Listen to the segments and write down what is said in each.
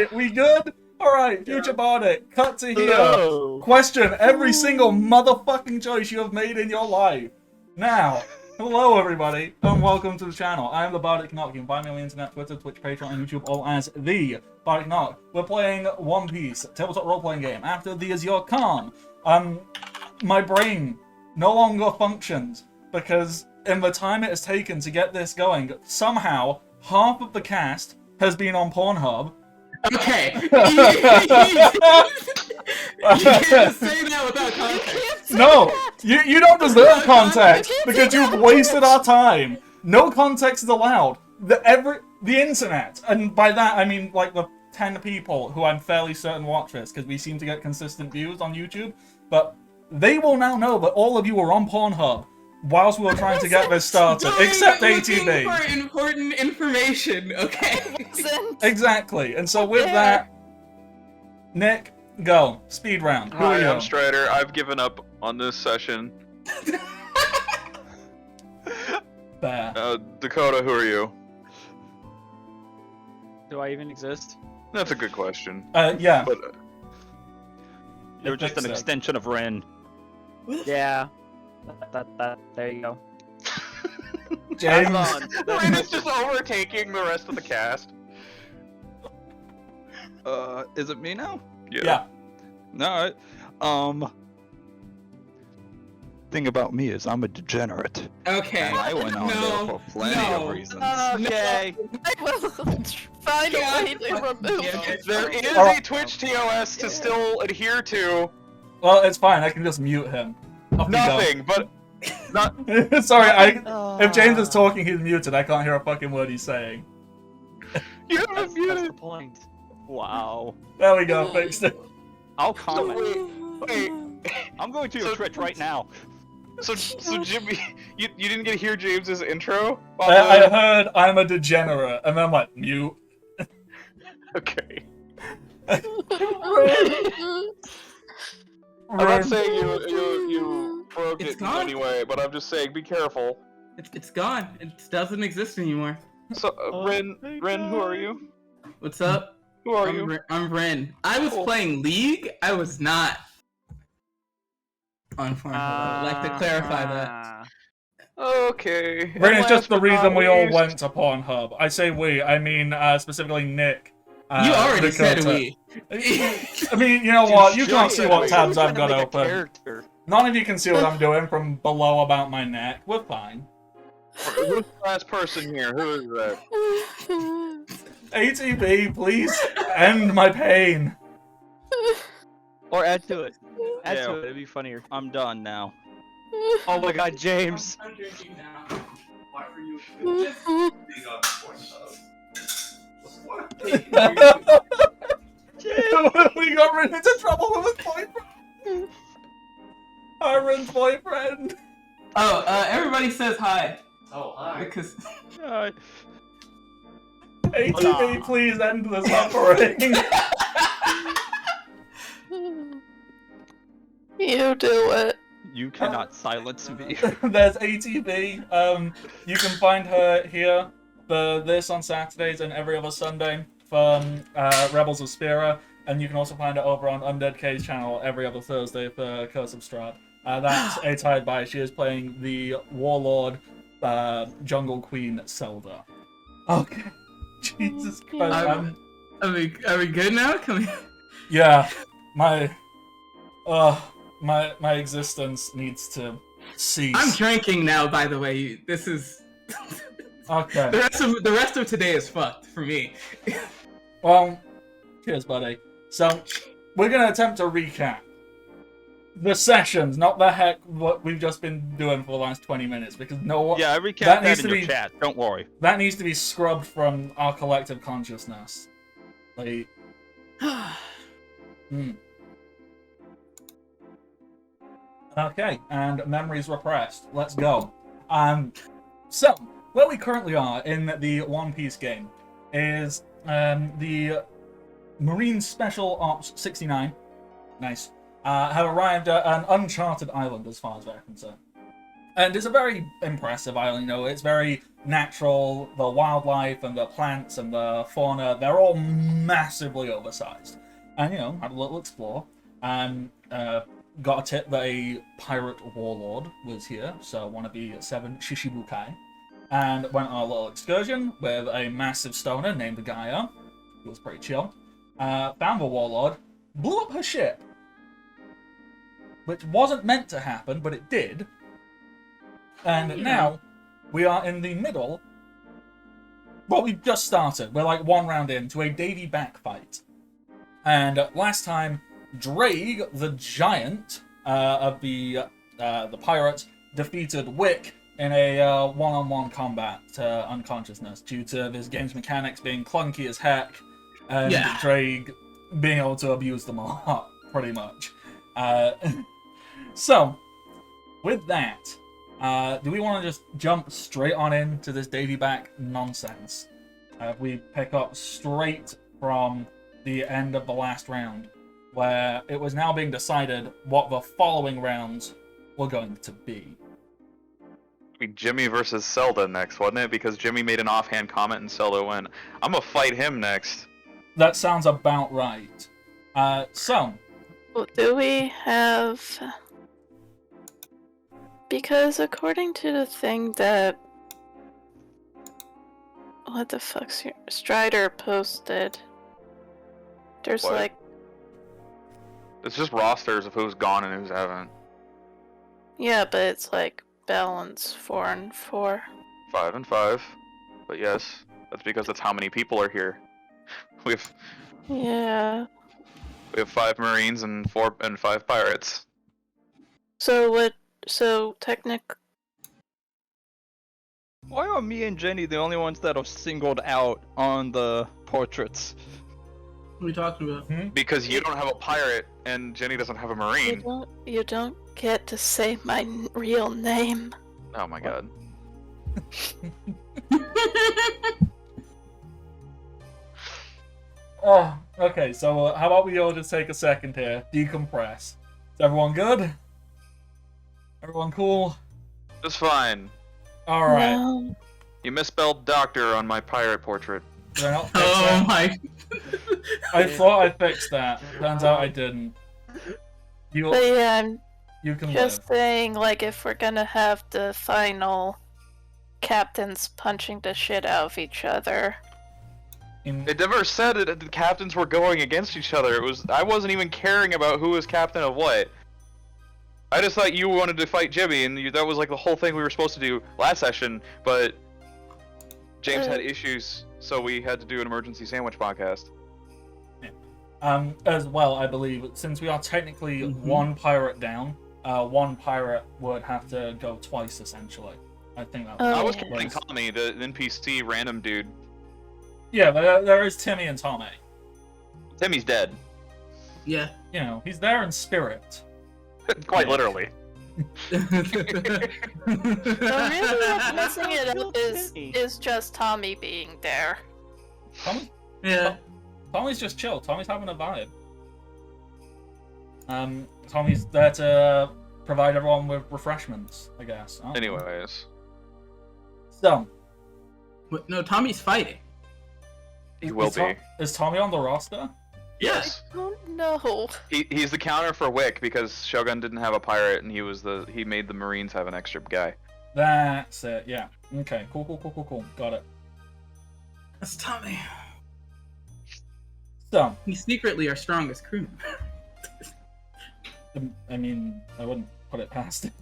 Alright, we good? Alright, Future Bardic, cut to here. Hello. Question every single motherfucking choice you have made in your life. Now, hello everybody, and welcome to the channel. I am the Bardic Knock. You can find me on the internet, Twitter, Twitch, Patreon, and YouTube, all as the Bardic Knock. We're playing One Piece, tabletop role-playing game, after the Azure Calm. My brain no longer functions, because in the time it has taken to get this going, somehow, half of the cast has been on Pornhub. Okay. You can't say that without context. No, you don't deserve context because you've wasted our time. No context is allowed. The internet, and by that I mean like the 10 people who I'm fairly certain watch this because we seem to get consistent views on YouTube, but they will now know that all of you were on Pornhub whilst we were trying to get this started, except ATV. For important information, okay? Exactly, and so with that, Nick, go. Speed round. Who are Hi, you? I'm Strider. I've given up on this session. There. Dakota, who are you? Do I even exist? That's a good question. Yeah. But They were just an extension of Ren. Yeah. There you go. James. Ren is just overtaking the rest of the cast. Is it me now? Yeah. Alright. Thing about me is I'm a degenerate. Okay. And I went on there for plenty of reasons. Okay. Find a way to remove it. There is Alright. a Twitch TOS to still adhere to. Well, it's fine. I can just mute him. Off you go. Nothing, but not. Sorry, if James is talking, he's muted. I can't hear a fucking word he's saying. You haven't That's the muted. point. Wow. There we go. Fixed it. I'll comment. Wait. I'm going to your So- Twitch right now. So Jimmy, you didn't get to hear James's intro? I heard I'm a degenerate, and then I'm like, mute. Okay. It's I'm not saying you broke It's it gone. anyway, but I'm just saying be careful. It's gone. It doesn't exist anymore. So Ren, who are you? What's up? Who are you? I'm Ren. I was Cool. playing League. I was not on Pornhub. I'd like to clarify that. Okay. Ren is just the Last but reason not we all least- went to Pornhub. I say we, I mean specifically Nick. You already said Dakota. we. I mean, you know what? You can't see what tabs I've got open. Character. None of you can see what I'm doing from below about my neck. We're fine. Who's the last person here? Who is that? ATV, please end my pain. Or add to it. Add Yeah. to it. It'd be funnier. I'm done now. Oh my God, James. I'm drinking now. Why were you? We got Ren into trouble with his boyfriend. Ren's boyfriend. Oh, everybody says hi. Oh, hi. Because ATV, please end the suffering. You do it. You cannot silence me. There's ATV. You can find her here for this on Saturdays and every other Sunday from Rebels of Spira, and you can also find her over on Undead K's channel every other Thursday for Curse of Strahd. That's a tied by. She is playing the Warlord Jungle Queen Zelda. Okay. Jesus Christ. are we good now? Can we? Yeah. My existence needs to cease. I'm drinking now. By the way, this is Okay. the rest of today is fucked for me. Well, cheers, buddy. So, we're gonna attempt to recap the sessions, not the heck what we've just been doing for the last 20 minutes, because no one. Yeah, I recapped That that, needs in to your be- chat. Don't worry. That needs to be scrubbed from our collective consciousness. Like. Okay, and memories repressed. Let's go. So, where we currently are in the One Piece game is the Marine Special Ops 69. Nice. Have arrived at an uncharted island as far as they're concerned. And it's a very impressive island, you know, it's very natural, the wildlife and the plants and the fauna, they're all massively oversized. And, had a little explore and got a tip that a pirate warlord was here, so one of the 7 Shishibukai, and went on a little excursion with a massive stoner named Gaia, who was pretty chill. Found the warlord, blew up her ship, which wasn't meant to happen, but it did. And now we are in the middle. Well, we've just started. We're like 1 round into a Davy back fight. And last time, Drake, the giant of the pirates, defeated Wick in a one-on-one combat to unconsciousness due to this game's mechanics being clunky as heck, and Drake being able to abuse them a lot, pretty much. So, with that, do we want to just jump straight on into this Davy back nonsense? We pick up straight from the end of the last round, where it was now being decided what the following rounds were going to be. Be Jimmy versus Zelda next, wasn't it? Because Jimmy made an offhand comment and Zelda went, I'm gonna fight him next. That sounds about right. So, Well, do we have... Because according to the thing that... What the fuck's your... Strider posted... There's What? like... It's just rosters of who's gone and who's haven't. Yeah, but it's like balance 4 and 4. 5 and 5. But yes, that's because that's how many people are here. We have Yeah. 5 Marines and 5 pirates. So what... So Why are me and Jenny the only ones that are singled out on the portraits? What are we talking about? Because you don't have a pirate and Jenny doesn't have a Marine. You don't get to say my real name. Oh my god. oh, okay, so how about we all just take a second here, decompress. Is everyone good? Everyone cool? Just fine. Alright. No. You misspelled doctor on my pirate portrait. Did I not fix Oh that? my. I thought I fixed that. Turns out I didn't. You But yeah, I'm can just live. saying, like, if we're gonna have the final captains punching the shit out of each other. It never said that the captains were going against each other. I wasn't even caring about who was captain of what. I just thought you wanted to fight Jimmy, and that was like the whole thing we were supposed to do last session, but James had issues, so we had to do an emergency sandwich podcast. As well, I believe, since we are technically 1 pirate down, 1 pirate would have to go twice, essentially. I think that I was yeah. counting Tommy, the NPC random dude. Yeah, but there is Timmy and Tommy. Timmy's dead. Yeah. He's there in spirit. Quite literally. The really what's messing it up is just Tommy being there. Tommy? Yeah. Tommy's just chill. Tommy's having a vibe. Tommy's there to provide everyone with refreshments, I guess. Anyways. So, No, Tommy's fighting. He will be. Is Tommy on the roster? Yes. I don't know. He's the counter for Wick because Shogun didn't have a pirate and he made the Marines have an extra guy. That's it, yeah. Okay, cool. Got it. That's Tommy. So, He's secretly our strongest crewman. I mean, I wouldn't put it past it.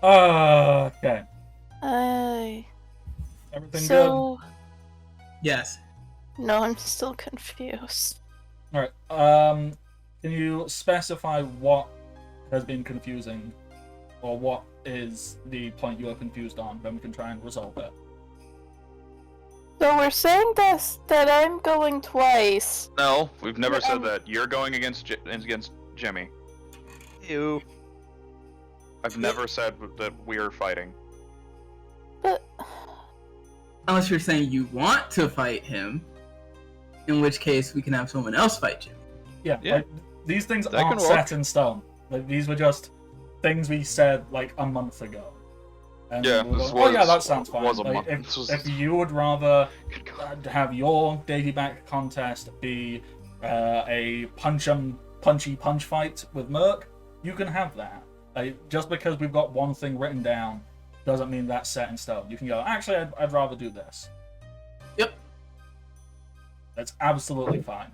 Okay. Everything So... Yes. No, I'm still confused. good? Alright, can you specify what has been confusing? Or what is the point you are confused on? Then we can try and resolve it. So we're saying that I'm going twice. No, we've never said that. You're going against Jimmy. Ew. I've never said that we're fighting. But... Unless you're saying you want to fight him, in which case we can have someone else fight you. Yeah. Yeah. Like, these things That aren't can work. set in stone. Like, these were just things we said like a month ago. And Yeah, we'll this go, oh yeah, was- that sounds fine. was a Like, month. if, This was- if you would rather have your daily back contest be a punchy punch fight with Merc, you can have that. Like, just because we've got one thing written down doesn't mean that's set in stone. You can go, actually, I'd rather do this. Yep. That's absolutely fine.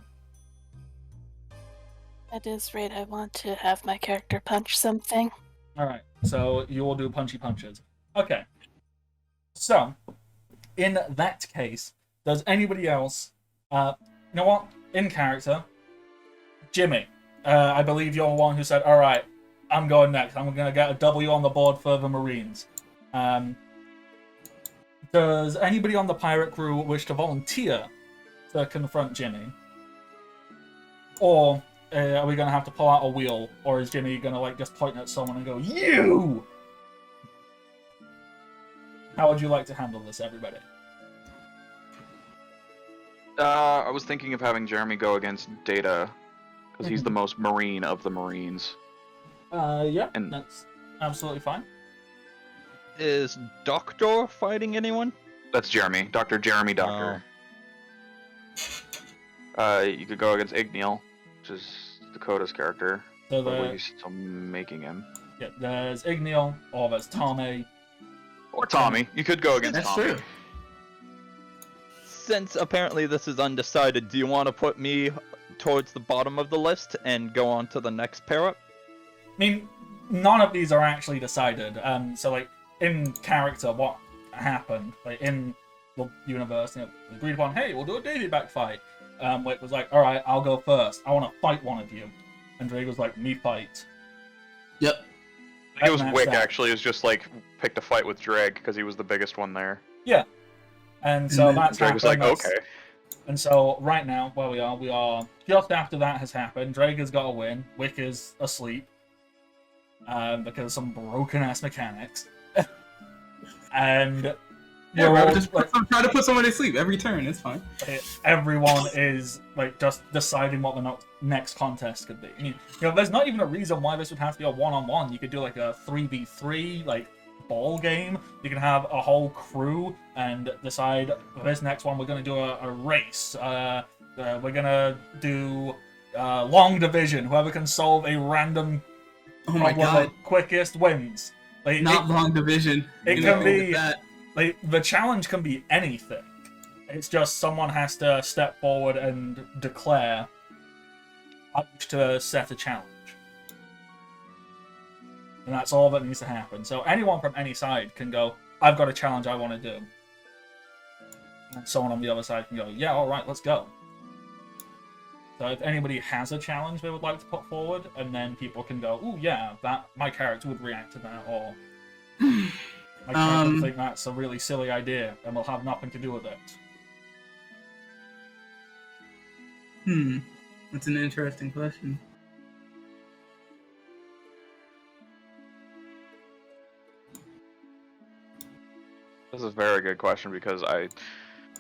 That is right. I want to have my character punch something. Alright, so you will do punchy punches. Okay. So, in that case, does anybody else... you know what? In character, Jimmy, I believe you're the one who said, alright, I'm going next. I'm going to get a W on the board for the Marines. Does anybody on the pirate crew wish to volunteer to confront Jimmy? Or are we going to have to pull out a wheel? Or is Jimmy going to like just point at someone and go, you? How would you like to handle this, everybody? I was thinking of having Jeremy go against Data, because he's the most Marine of the Marines. Yeah, And- that's absolutely fine. Is Doctor fighting anyone? That's Jeremy. Dr. Jeremy Doctor. You could go against Igneal, which is Dakota's character. So I believe the, he's still making him. yeah, there's Igneal, or there's Tommy. Or Tommy. You could go against That's Tommy. true. Since apparently this is undecided, do you want to put me towards the bottom of the list and go on to the next pair-up? I mean, none of these are actually decided. So, like, in character, what happened, like, in the universe, you know, agreed upon, hey, we'll do a daily back fight. Wick was like, alright, I'll go first. I want to fight one of you. And Drake was like, me fight. Yep. I think it was That's Wick, that. actually, is just, like, picked a fight with Dreg, because he was the biggest one there. And so And then that's Dreg was happened. like, That's- okay. And so, right now, where we are just after that has happened. Drake has got a win. Wick is asleep. Because of some broken-ass mechanics. And Yeah, we're bro, all, just like, try to put someone to sleep every turn. It's fine. everyone is like just deciding what the next contest could be. I mean, you know, there's not even a reason why this would have to be a one-on-one. You could do like a 3v3 like ball game. You can have a whole crew and decide this next one we're gonna do a race. We're gonna do long division. Whoever can solve a random Oh my problem god. quickest wins. Like, Not long division. it You can know, be- that. like the challenge can be anything. It's just someone has to step forward and declare I wish to set a challenge. And that's all that needs to happen. So anyone from any side can go, I've got a challenge I want to do. And someone on the other side can go, yeah, alright, let's go. So if anybody has a challenge they would like to put forward, and then people can go, ooh, yeah, that my character would react to that, or my character would think that's a really silly idea, and will have nothing to do with it. That's an interesting question. This is a very good question, because I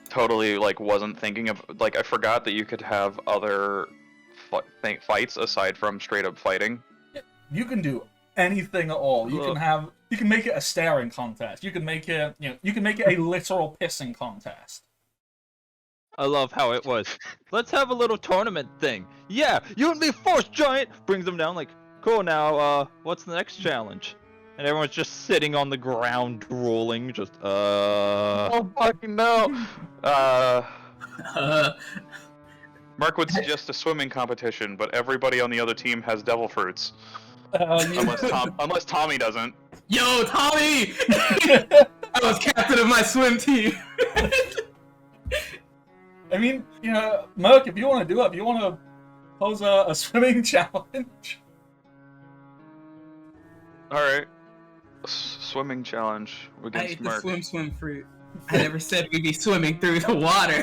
totally, like, wasn't thinking of, like, I forgot that you could have other fights aside from straight-up fighting. You can do anything at all. You can make it a staring contest. You can make it, you can make it a literal pissing contest. I love how it was. Let's have a little tournament thing. Yeah, you and me force giant! Brings them down like, cool, now, what's the next challenge? And everyone's just sitting on the ground drooling, just, Oh, fucking no! Mark would suggest a swimming competition, but everybody on the other team has devil fruits. Unless Tommy doesn't. Yo, Tommy! I was captain of my swim team. I mean, Merc, if you want to do it, if you want to pose a swimming challenge. Alright. Swimming challenge I against ate the Merc. swim fruit. I never said we'd be swimming through the water.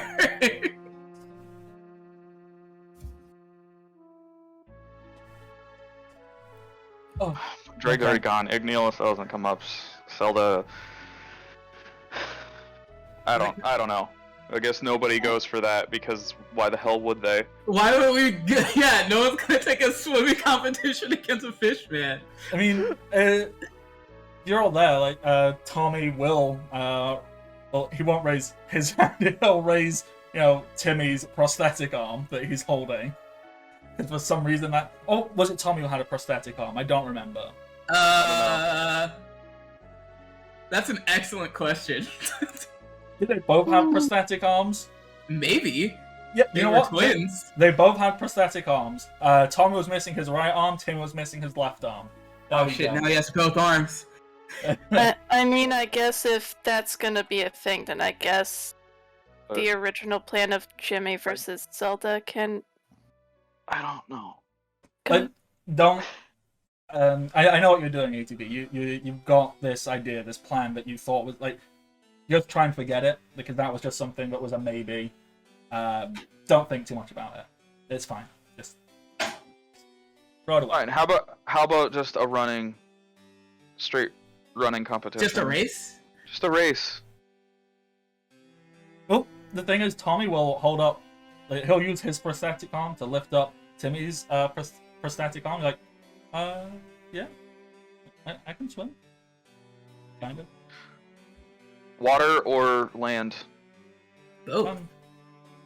Oh, Drake already gone. Igneal, if it doesn't come up, Zelda. I don't know. I guess nobody goes for that, because why the hell would they? Why would we? Yeah, no one's gonna take a swimming competition against a fish man. I mean, you're all there. Like, Tommy will, well, he won't raise his hand. He'll raise, Timmy's prosthetic arm that he's holding. Because for some reason that, oh, was it Tommy who had a prosthetic arm? I don't remember. That's an excellent question. Did they both have prosthetic arms? Maybe. Yeah, They you know were what? twins. They both had prosthetic arms. Tommy was missing his right arm. Tim was missing his left arm. There Oh we shit! go. Now he has both arms. I mean, I guess if that's gonna be a thing, then I guess the original plan of Jimmy versus Zelda can. I don't know. Like, don't. I know what you're doing, ATB. You've got this idea, this plan that you thought was like. Just try and forget it because that was just something that was a maybe. Don't think too much about it. It's fine. Just throw it away. Alright, how about just a straight running competition? Just a race? Just a race. Oh, the thing is, Tommy will hold up. Like, he'll use his prosthetic arm to lift up Timmy's prosthetic arm. Like, yeah, I can swim. Kind of. Water or land? Both.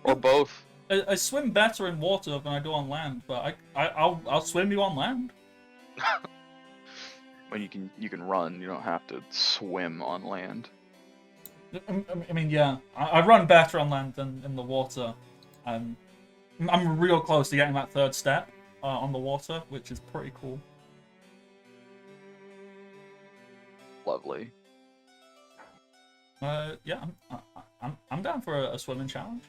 Or both? I swim better in water than I do on land, but I'll swim you on land. Well, you can run. You don't have to swim on land. I mean, yeah, I run better on land than in the water. I'm real close to getting that third step on the water, which is pretty cool. Lovely. Yeah, I'm down for a swimming challenge,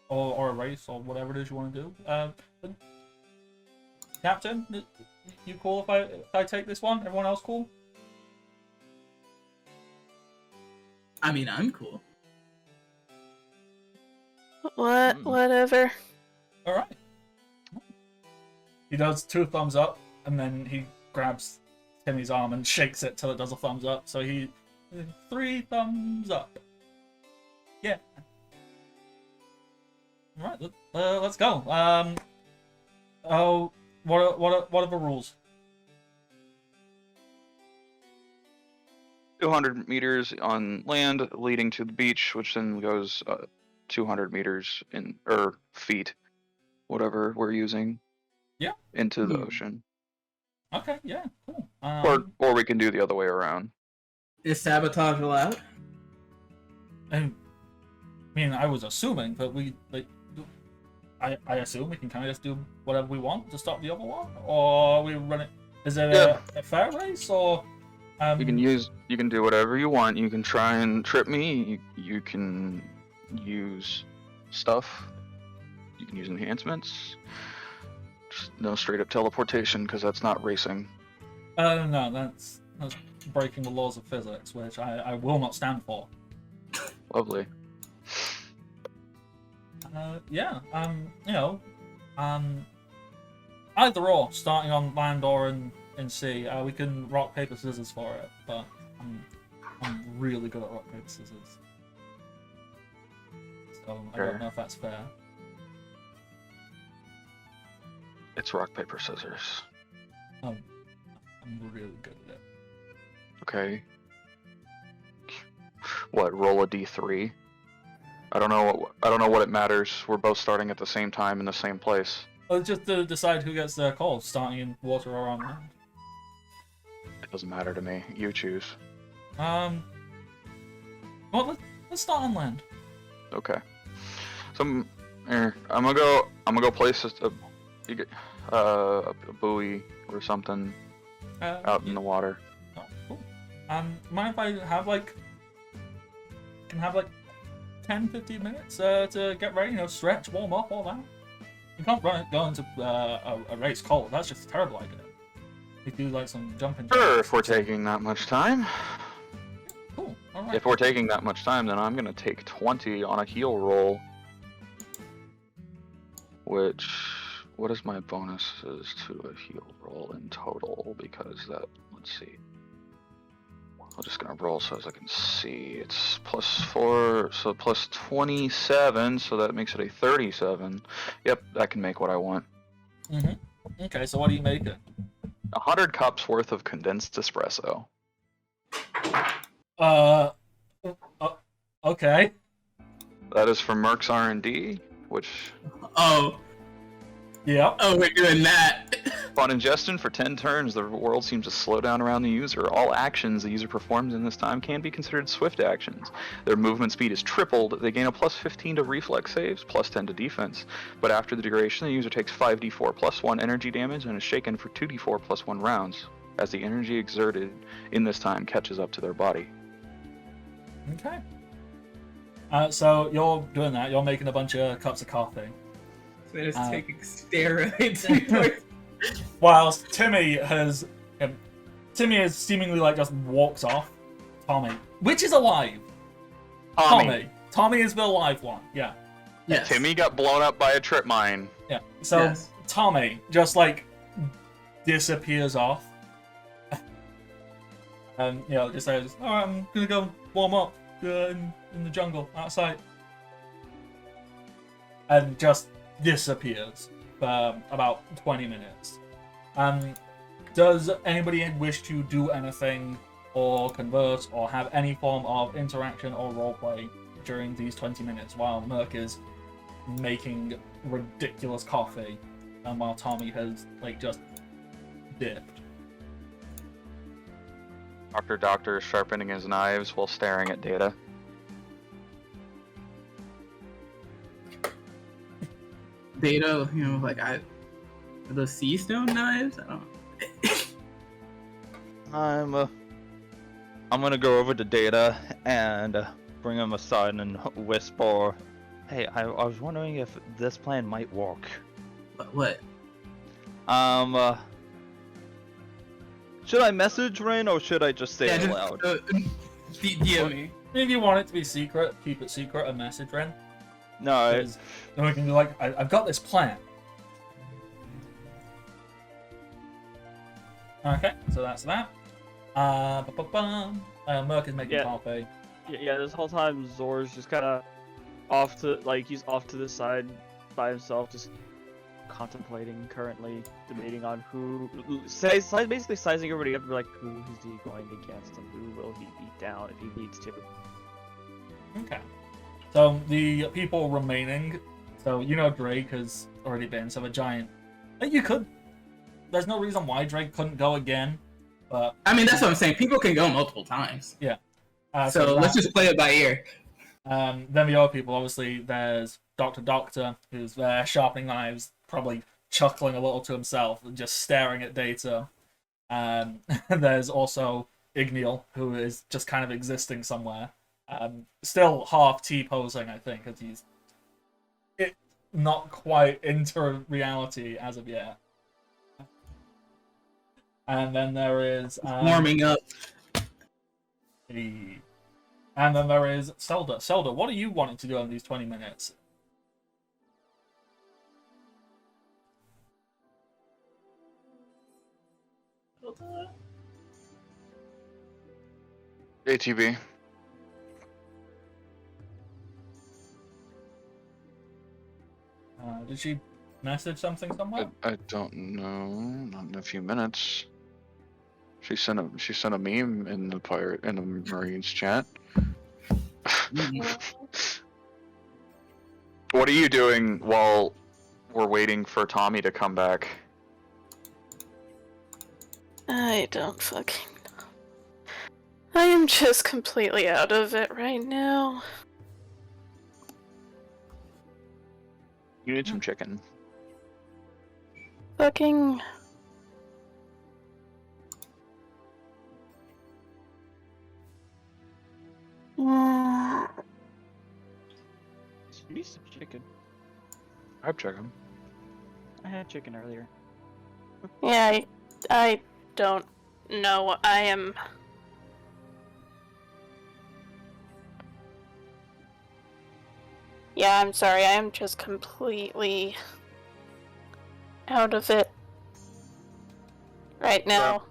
or a race or whatever it is you want to do. Captain, you cool if I take this one? Everyone else cool? I mean, I'm cool. Whatever. All right. He does 2 thumbs up, and then he grabs Timmy's arm and shakes it till it does a thumbs up. So he 3 thumbs up. Yeah. All right, let's go. Oh, what are the rules? 200 meters on land leading to the beach, which then goes 200 meters or feet, whatever we're using. Yeah. Into the ocean. Okay, yeah, cool. Or we can do the other way around. Is sabotage allowed? I mean, I was assuming, but I assume we can kind of just do whatever we want to stop the other one, or we run it. Is it a fair race, or? You can do whatever you want. You can try and trip me. You can use stuff. You can use enhancements. Just no straight up teleportation because that's not racing. No, that's breaking the laws of physics, which I will not stand for. Lovely. Yeah, either or, starting on land or in sea, we can rock, paper, scissors for it, but I'm really good at rock, paper, scissors. So I don't know if that's fair. It's rock, paper, scissors. I'm really good at it. Okay. What, roll a d3? I don't know what it matters. We're both starting at the same time in the same place. Well, just to decide who gets their call, starting in water or on land. It doesn't matter to me. You choose. Well, let's start on land. Okay. So I'm gonna go place a buoy or something out in the water. Oh, cool. Mind if I have can have 10-15 minutes to get ready, stretch, warm up, all that. You can't go into a race cold. That's just a terrible idea. We do some jumping. Sure, if we're taking that much time. Cool. All right. If we're taking that much time, then I'm gonna take 20 on a heal roll. Which, what is my bonuses to a heal roll in total? Because that, let's see. I'm just gonna roll so as I can see. It's +4, so plus 27, so that makes it a 37. Yep, I can make what I want. Okay, so what do you make it? 100 cups worth of condensed espresso. Okay. That is from Merck's R&D, which Oh, Yeah. we're doing that. upon ingestion for 10 turns, the world seems to slow down around the user. All actions the user performs in this time can be considered swift actions. Their movement speed is tripled. They gain a plus 15 to reflex saves, plus 10 to defense. But after the duration, the user takes 5d4 plus 1 energy damage and is shaken for 2d4 plus 1 rounds, as the energy exerted in this time catches up to their body. Okay. So you're doing that. You're making a bunch of cups of coffee. So they're just taking steroids. Whilst Timmy has seemingly like just walks off. Tommy, which is alive. Tommy is the alive one. Yeah. Yes. Timmy got blown up by a trip mine. Yeah. So Yes. Tommy just like disappears off. And just says, "Alright, I'm gonna go warm up in the jungle outside," and just disappears for about 20 minutes. Does anybody wish to do anything or converse or have any form of interaction or roleplay during these 20 minutes while Merc is making ridiculous coffee and while Tommy has just dipped? Doctor is sharpening his knives while staring at Data. Data, are those sea stone knives? I don't. I'm gonna go over to Data and bring him aside and whisper, "Hey, I was wondering if this plan might work." What? Should I message Rain or should I just say it loud? DM me. If you want it to be secret, keep it secret and message Ren. No, Then we can be like, I've got this plan. Okay, so that's that. Merc is making coffee. Yeah, this whole time Zor's just kind of he's off to the side by himself, just contemplating, currently debating on basically sizing everybody up to be like, who is he going against and who will he beat down if he needs to. Okay. So the people remaining, Drake has already been, so a giant. There's no reason why Drake couldn't go again, but I mean, that's what I'm saying. People can go multiple times. Yeah. So let's just play it by ear. Then the other people, obviously, there's Doctor, who's there sharpening knives, probably chuckling a little to himself and just staring at Data. There's also Igneal, who is just kind of existing somewhere. Still half T-posing, I think, as he's not quite into reality as of yet. And then there is Warming up. And then there is Zelda. Zelda, what are you wanting to do in these 20 minutes? ATB. Did she message something somewhere? I don't know. Not in a few minutes. She sent a meme in the Marines chat. What are you doing while we're waiting for Tommy to come back? I don't fucking know. I am just completely out of it right now. You need some chicken. Fucking... You need some chicken. I have chicken. I had chicken earlier. Yeah, I don't know. I am... Yeah, I'm sorry. I am just completely out of it right now.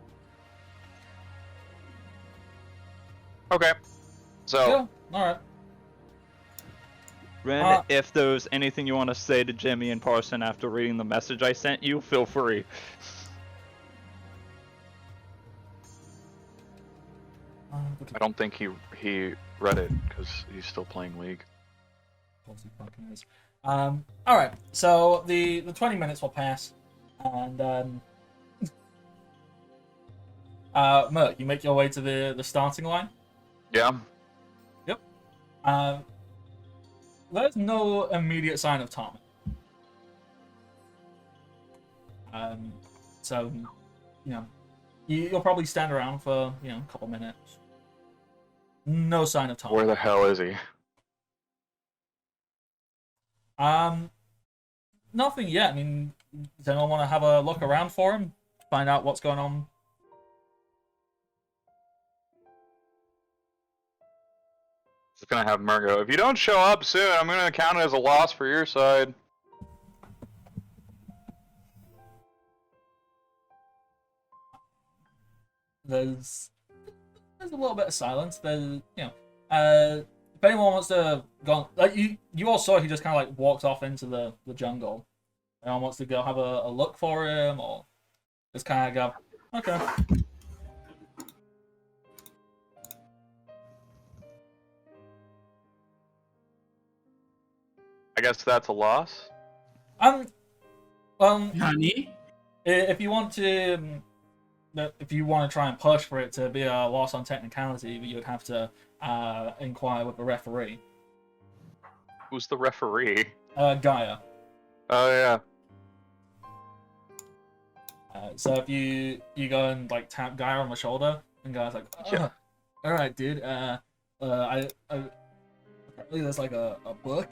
Okay. So. Yeah, alright. Ren, if there's anything you want to say to Jimmy in person after reading the message I sent you, feel free. I don't think he read it because he's still playing League. Fucking is. All right. So the 20 minutes will pass, and Merc, you make your way to the starting line. Yeah. Yep. There's no immediate sign of Tom. So, you'll probably stand around for, a couple minutes. No sign of Tom. Where the hell is he? Nothing yet. I mean, does anyone want to have a look around for him? Find out what's going on? Just gonna have Murgo. If you don't show up soon, I'm gonna count it as a loss for your side. There's a little bit of silence. There's, if anyone wants to go, like you all saw, he just kind of like walked off into the jungle. Anyone wants to go have a look for him, or just kind of go, okay. I guess that's a loss. Nani? If you want to. If you want to try and push for it to be a loss on technicality, you would have to inquire with the referee. Who's the referee? Gaia. Oh yeah. So if you go and like tap Gaia on the shoulder, and Gaia's like, Yeah. all right, dude. I apparently there's like a book.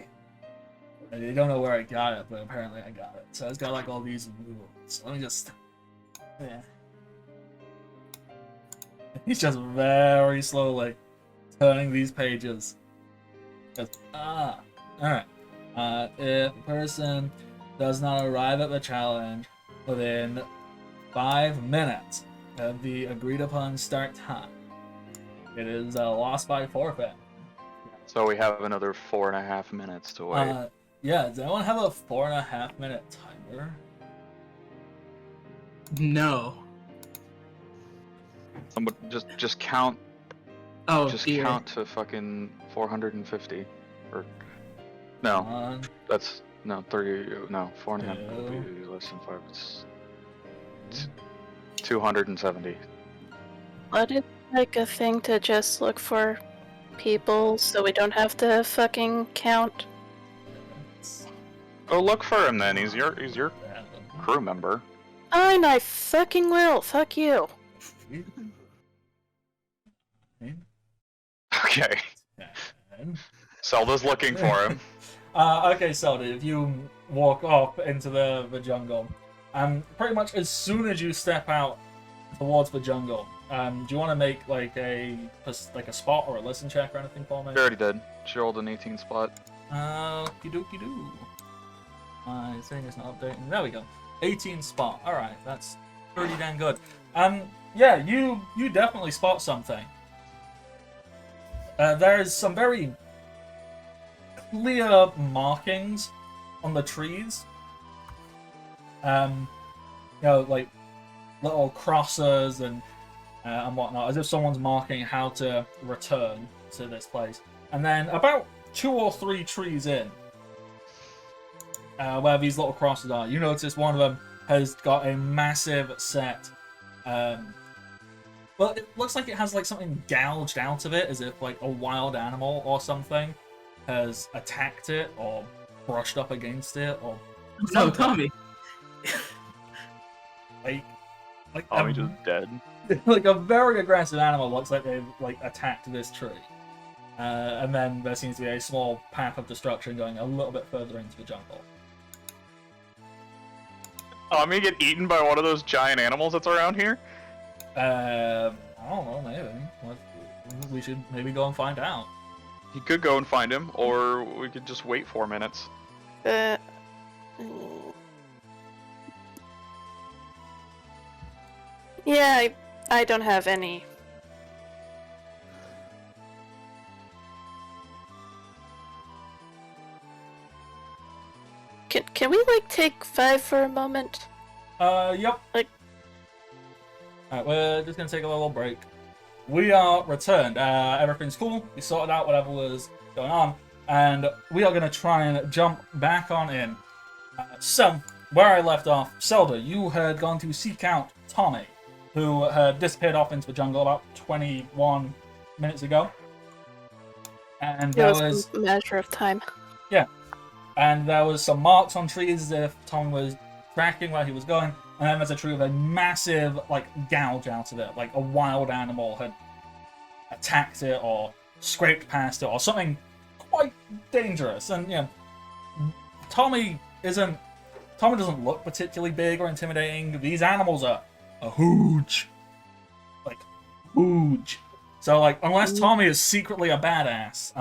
And you don't know where I got it, but apparently I got it. So it's got like all these rules. Let me just. Yeah. He's just very slowly turning these pages. Alright. If a person does not arrive at the challenge within 5 minutes of the agreed upon start time, it is a loss by forfeit. So we have another 4.5 minutes to wait. Yeah, does anyone have a 4.5 minute timer? No. Somebody just count. Oh, Just dear. count to fucking 450. Or no, 1, that's no 30. No, 4.5 Two. would be less than 5. It's 270. What is like a thing to just look for people so we don't have to fucking count? Go look for him then. He's your crew member. Fine, I fucking will. Fuck you. Okay. Zelda's looking for him. Okay, Zelda, if you walk off into the jungle, pretty much as soon as you step out towards the jungle, do you want to make like a spot or a listen check or anything for me? She already did. She rolled an 18 spot. Okie dokie doo. My thing is not updating. There we go. 18 spot. Alright, that's pretty damn good. Yeah, you definitely spot something. There is some very clear markings on the trees. Like little crosses and whatnot, as if someone's marking how to return to this place. And then about 2 or 3 trees in, where these little crosses are, you notice one of them has got a massive set. Well, it looks like it has like something gouged out of it, as if like a wild animal or something has attacked it or brushed up against it or No, something. Tommy. Like Tommy just dead. Like a very aggressive animal looks like they've like attacked this tree. And then there seems to be a small path of destruction going a little bit further into the jungle. Tommy get eaten by one of those giant animals that's around here? I don't know, maybe. We should maybe go and find out. You could go and find him, or we could just wait 4 minutes. Mm. Yeah, I don't have any. Can we like take 5 for a moment? Yep. Like- Alright, we're just gonna take a little break. we are returned. Everything's cool. We sorted out whatever was going on, and we are going to try and jump back on in. So, where I left off, Zelda, you had gone to seek out Tommy, who had disappeared off into the jungle about 21 minutes ago. And there was a measure of time. Yeah. And there was some marks on trees as if Tommy was tracking where he was going. And then there's a tree with a massive, like, gouge out of it. Like a wild animal had attacked it or scraped past it or something quite dangerous. And, you know, Tommy doesn't look particularly big or intimidating. These animals are huge. Like, huge. So, like, unless Tommy is secretly a badass,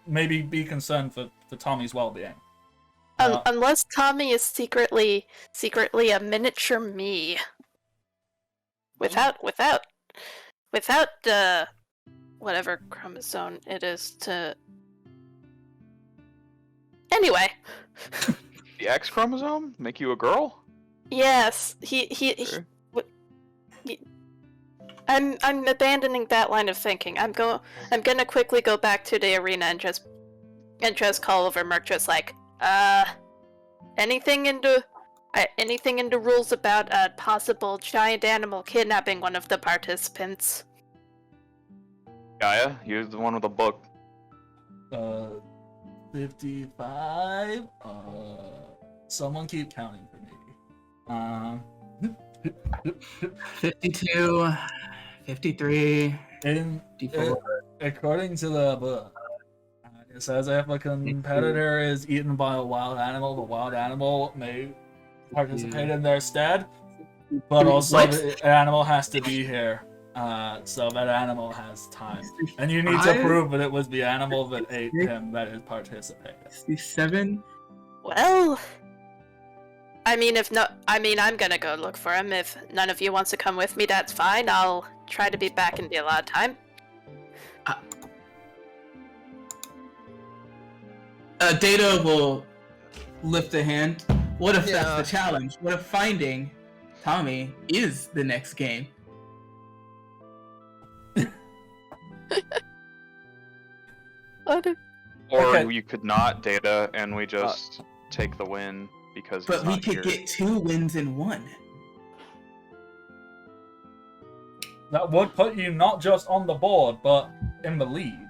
maybe be concerned for Tommy's well-being. Unless Tommy is secretly a miniature me. Without whatever chromosome it is to. Anyway. The X chromosome make you a girl? Yes, I'm abandoning that line of thinking. I'm gonna quickly go back to the arena and just call over Merc, just like, anything in the rules about a possible giant animal kidnapping one of the participants? Gaia, you're the one with the book. 55. Someone keep counting for me. 52, 53, 54. According to the book, it says if a competitor is eaten by a wild animal, the wild animal may participate in their stead, but also the animal has to be here, so that animal has time. And you need to prove that it was the animal that ate him that is participating. 67. Well, I'm gonna go look for him. If none of you wants to come with me, that's fine. I'll try to be back in the allotted time. Data will lift a hand. What if that's the challenge? What if finding Tommy is the next game? Or you could not Data, and we just take the win because. But we could get 2 wins in 1. That would put you not just on the board, but in the lead.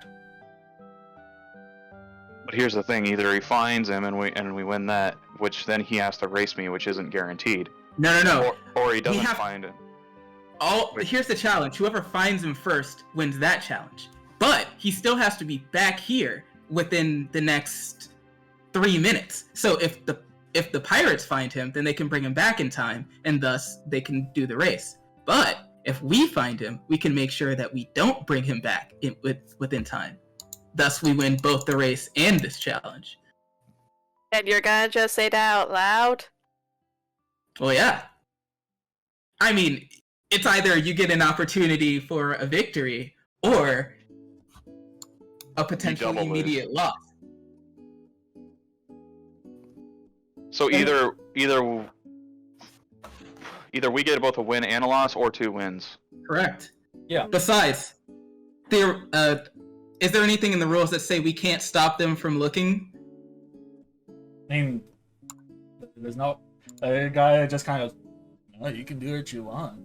But here's the thing: either he finds him and we win that, which then he has to race me, which isn't guaranteed. No. Or he doesn't find him. Here's the challenge: whoever finds him first wins that challenge. But he still has to be back here within the next 3 minutes. So if the pirates find him, then they can bring him back in time, and thus they can do the race. But if we find him, we can make sure that we don't bring him back within time. Thus, we win both the race and this challenge. And you're gonna just say that out loud? Well, yeah. I mean, it's either you get an opportunity for a victory, or a potential immediate loss. So either we get both a win and a loss, or 2 wins. Correct. Yeah. Besides, is there anything in the rules that say we can't stop them from looking? I mean, there's no. The guy just kind of, you can do what you want.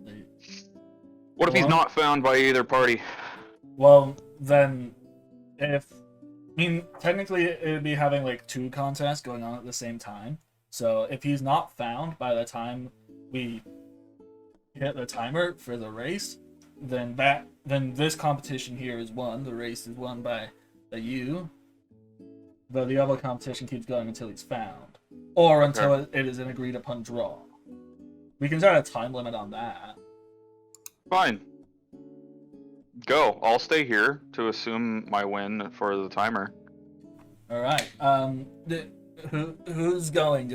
What if he's not found by either party? Well, then, technically it would be having like 2 contests going on at the same time. So if he's not found by the time we hit the timer for the race, then this competition here is won. The race is won by you. But the other competition keeps going until he's found, or until it is an agreed upon draw. We can set a time limit on that. Fine. Go. I'll stay here to assume my win for the timer. All right. Who's going?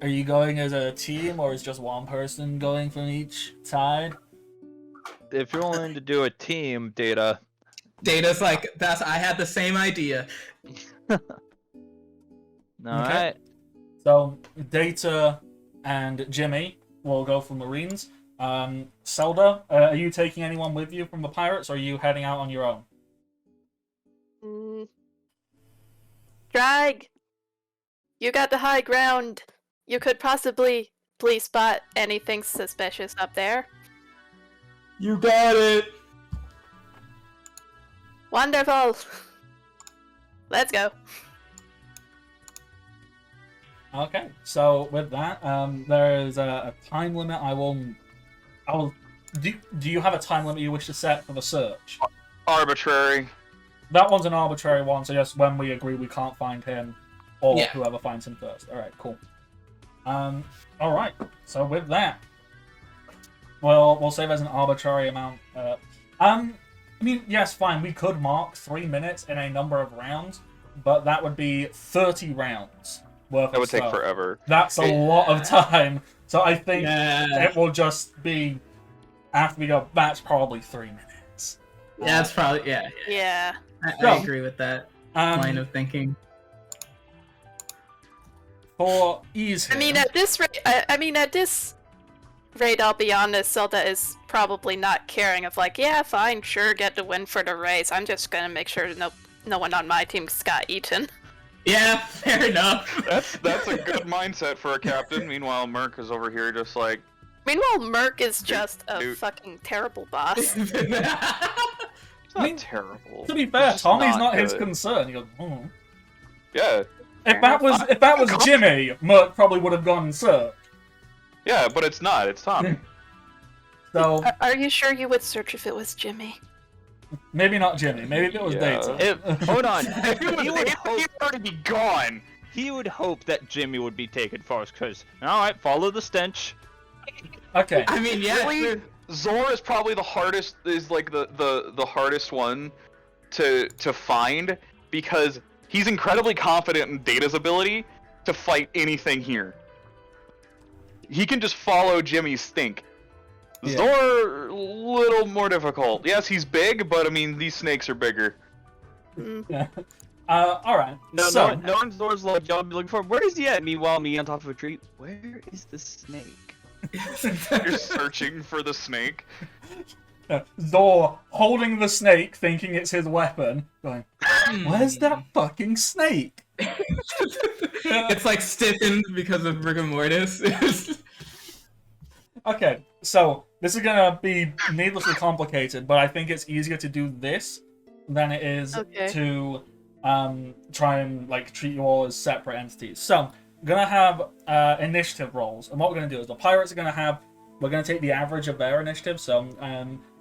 Are you going as a team, or is just one person going from each side? If you're willing to do a team, Data's like, I had the same idea. Alright. So Data and Jimmy will go for Marines. Zelda, are you taking anyone with you from the pirates, or are you heading out on your own? Drag, you got the high ground. You could possibly please spot anything suspicious up there. You got it. Wonderful. Let's go. Okay, so with that, there is a time limit. I will. Do you have a time limit you wish to set for the search? Arbitrary. That one's an arbitrary one, so just when we agree we can't find him, or Yeah. whoever finds him first. All right, cool. All right. So with that, we'll say there's an arbitrary amount. I mean, yes, fine. We could mark 3 minutes in a number of rounds, but that would be 30 rounds worth. That would of take stuff. forever. That's a lot of time. So I think Yeah. it will just be after we go. That's probably 3 minutes. Yeah, that's probably yeah. Yeah. I agree with that line Um, of thinking. for ease here. I mean, at this rate, I'll be honest. Zelda is probably not caring of like, yeah, fine, sure, get the win for the race. I'm just gonna make sure no one on my team got eaten. Yeah, fair enough. That's a good mindset for a captain. Meanwhile, Merc is over here just like, Meanwhile, Merc is just a Dude. fucking terrible boss. it's not mean, terrible. To be fair, It's just Tommy's not his good. concern. He goes, oh. Yeah, If that was Jimmy, Merc probably would have gone and searched. yeah, but it's not. It's Tommy. So Are you sure you would search if it was Jimmy? maybe not Jimmy. Maybe if it was Yeah. Data. Hold on. he would already be gone. He would hope that Jimmy would be taken first, because, alright, follow the stench. Okay. I mean, yeah. Really? sure. Zor is probably the hardest. Is like the hardest one to find because he's incredibly confident in Data's ability to fight anything here. He can just follow Jimmy's stink. Yeah. Zor, little more difficult. Yes, he's big, but I mean these snakes are bigger. Yeah. All right. No, so, no one Zor's like, y'all be looking for him. Where is he at? Meanwhile, me on top of a tree. Where is the snake? You're searching for the snake. Zor holding the snake, thinking it's his weapon, going, "Where's that fucking snake?" It's like stiffened because of rigor mortis. Okay, so this is gonna be needlessly complicated, but I think it's easier to do this than it is Okay. to try and like treat you all as separate entities. So I'm gonna have initiative rolls, and what we're gonna do is the pirates are gonna have. We're gonna take the average of their initiative. So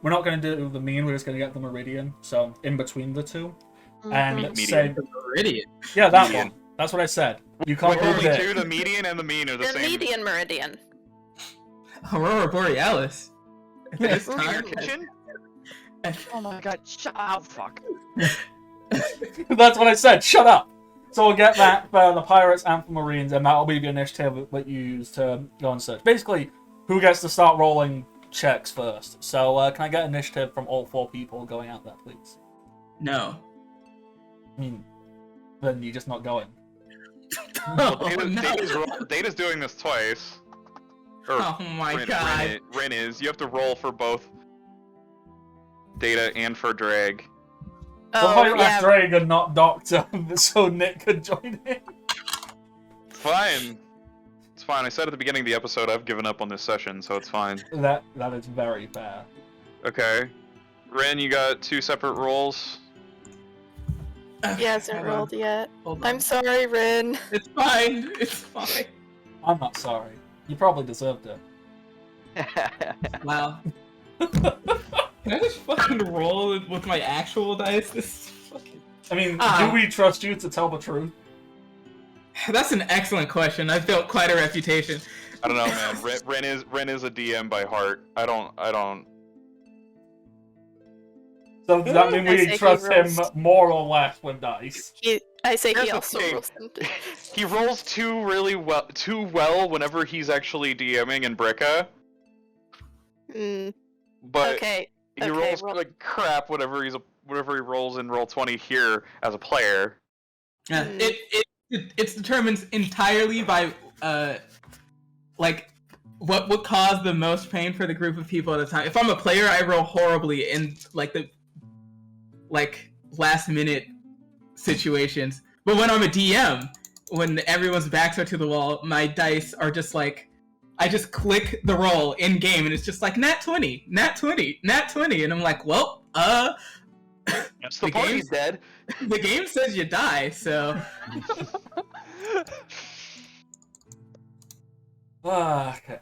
we're not gonna do the mean. We're just gonna get the meridian. So in between the two, and Median. say, Idiot. yeah, that Median. one. That's what I said. You can't Wait, do only that. two. The median and the mean are the The same. median meridian. Aurora Borealis. This In your time. kitchen? Oh my god, shut up, fuck. That's what I said. Shut up. So we'll get that for the pirates and for marines, and that'll be the initiative that you use to go and search. Basically, who gets to start rolling checks first? So can I get initiative from all 4 people going out there, please? No. I mean, then you're just not going. Oh, Data's doing this twice. Or Oh my god. Ren is. You have to roll for both Data and for Drag. Well, if I Oh, asked yeah. Dragon, not Doctor, so Nick could join in. Fine. It's fine. I said at the beginning of the episode I've given up on this session, so it's fine. That is very fair. Okay. Ren, you got 2 separate rolls. He hasn't Hold on. rolled yet. Hold on. I'm sorry, Rin. It's fine. It's fine. I'm not sorry. You probably deserved it. Wow. Can I just fucking roll with my actual dice? This is fucking... I mean, Ah. do we trust you to tell the truth? That's an excellent question. I've built quite a reputation. I don't know, man. Ren is a DM by heart. I don't. So does that mean I we say he trust him rolls. more or less with dice? I say Here's he the also thing. rolls them. He rolls too well whenever he's actually DMing in Bricka, but Okay. he okay, rolls roll- like crap whenever he rolls in Roll20 here as a player. It's determined entirely by like what would cause the most pain for the group of people at a time? If I'm a player, I roll horribly in the last minute situations. But when I'm a DM, when everyone's backs are to the wall, my dice are just like, I just click the roll in game, and it's just like nat 20, nat 20, nat 20, and I'm like, well, That's the party's dead. the game says you die, so. Okay.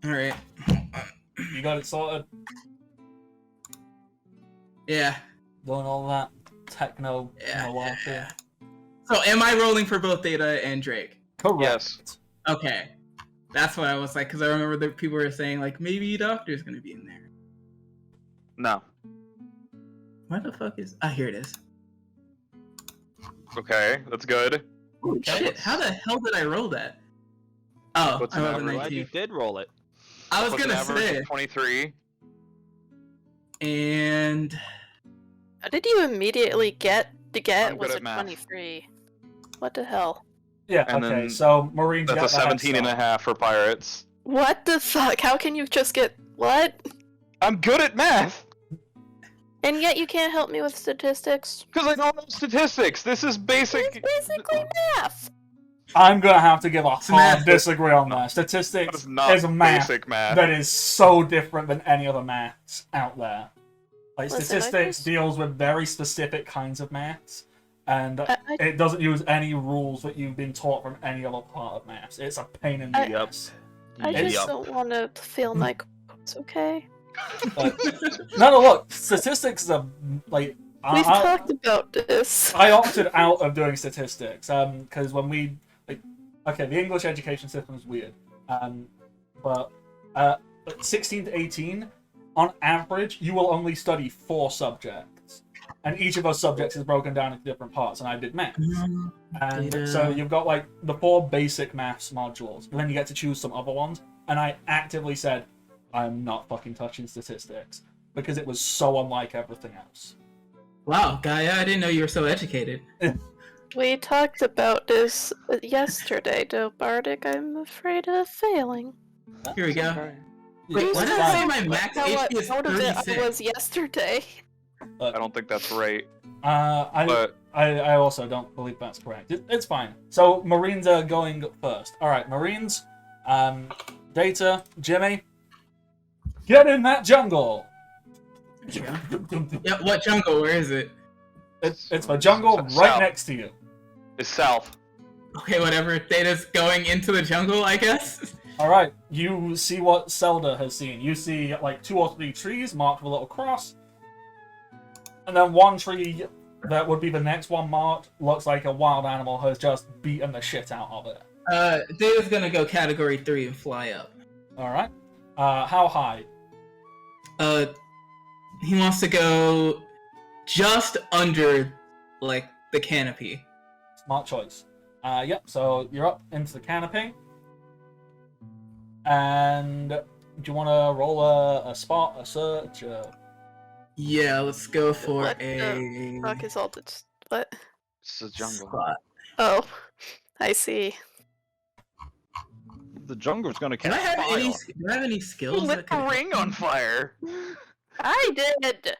All right. You got it sorted? Yeah. Doing all that techno Yeah. malarkey? So, am I rolling for both Data and Drake? Correct. Yes. Okay. That's what I was like, because I remember that people were saying, like, maybe Doctor's gonna be in there. No. Where the fuck is... Ah, here it is. Okay, that's good. Oh, shit, how the hell did I roll that? Oh, What's I rolled a an average? Glad you 19. did roll it. I was What's an gonna average say, of 23. and... How did you immediately get I'm was good a at math. 23? What the hell? Yeah, And okay, then so Marines That's got a the head 17 and a start. half for pirates. What the fuck? How can you just get what? I'm good at math! And yet you can't help me with statistics? Because I don't know statistics! This is basic... It's basically math! I'm gonna have to give a It's math. hard disagree on that. That Statistics is not is a math basic math. that is so different than any other maths out there. Like, Listen, I statistics just- deals with very specific kinds of maths, and I- it doesn't use any rules that you've been taught from any other part of maths. It's a pain in the I- ass. I Yep. just don't want to fail my course, okay? But, no, look, statistics is a, like... We've talked about this. I opted out of doing statistics, because when we, like, okay, the English education system is weird, but 16 to 18, on average, you will only study 4 subjects, and each of those subjects is broken down into different parts, and I did maths. And so you've got, like, the 4 basic maths modules, and then you get to choose some other ones, and I actively said, I'm not fucking touching statistics, because it was so unlike everything else. Wow, Gaia, I didn't know you were so educated. We talked about this yesterday, though, Bardic. I'm afraid of failing. Here we go. Yeah, Wait, why it's did I say fine. my max How HP is out of it I 36? was yesterday. I don't think that's right. I also don't believe that's correct. It's fine. So Marines are going first. All right, Marines. Data, Jimmy, get in that jungle. Yeah, what jungle? Where is it? It's the jungle right South. next to you. It's south. Okay, whatever. Data's going into the jungle, I guess. All right, you see what Zelda has seen. You see like 2 or 3 trees marked with a little cross, and then one tree that would be the next one marked looks like a wild animal has just beaten the shit out of it. Data's gonna go category 3 and fly up. All right, how high? He wants to go just under, like, the canopy. Smart choice. Yep, so you're up into the canopy. And do you want to roll a spot, a search? Yeah, let's go for What a the fuck is all this? What? It's a jungle. spot. Oh, I see. The jungle's gonna Do I catch have any? fire. Do I have any Who skills? lit that the could- ring on fire? I did!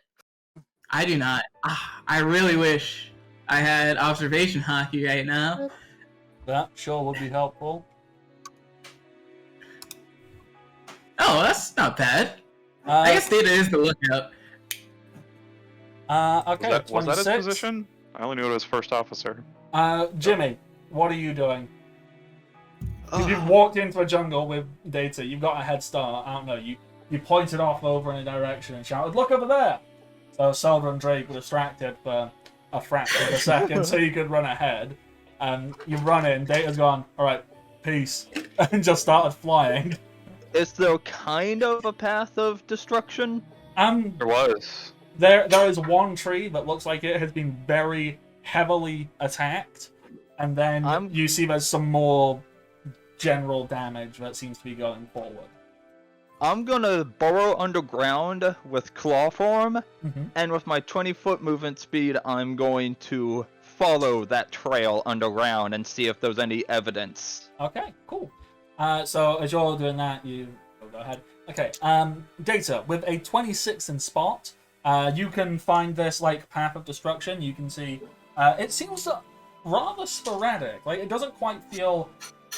I do not. I really wish I had observation hockey right now. That sure would be helpful. Oh, that's not bad. I guess Data is the lookout. Okay, Was that his 26. position? I only knew it was first officer. Jimmy, what are you doing? You've walked into a jungle with Data. You've got a head start. I don't know. You pointed off over in a direction and shouted, "Look over there!" So Zelda and Drake were distracted for a fraction of a second so you could run ahead. And you run in. Data's gone, "Alright, peace." And just started flying. Is there kind of a path of destruction? There was. There is one tree that looks like it has been very heavily attacked. And then you see there's some more general damage that seems to be going forward. I'm gonna burrow underground with claw form, Mhm. and with my 20-foot movement speed, I'm going to follow that trail underground and see if there's any evidence. Okay, cool. So as you're doing that, you go ahead. Okay. Data with a 26 in spot. You can find this like path of destruction. You can see. It seems rather sporadic. Like it doesn't quite feel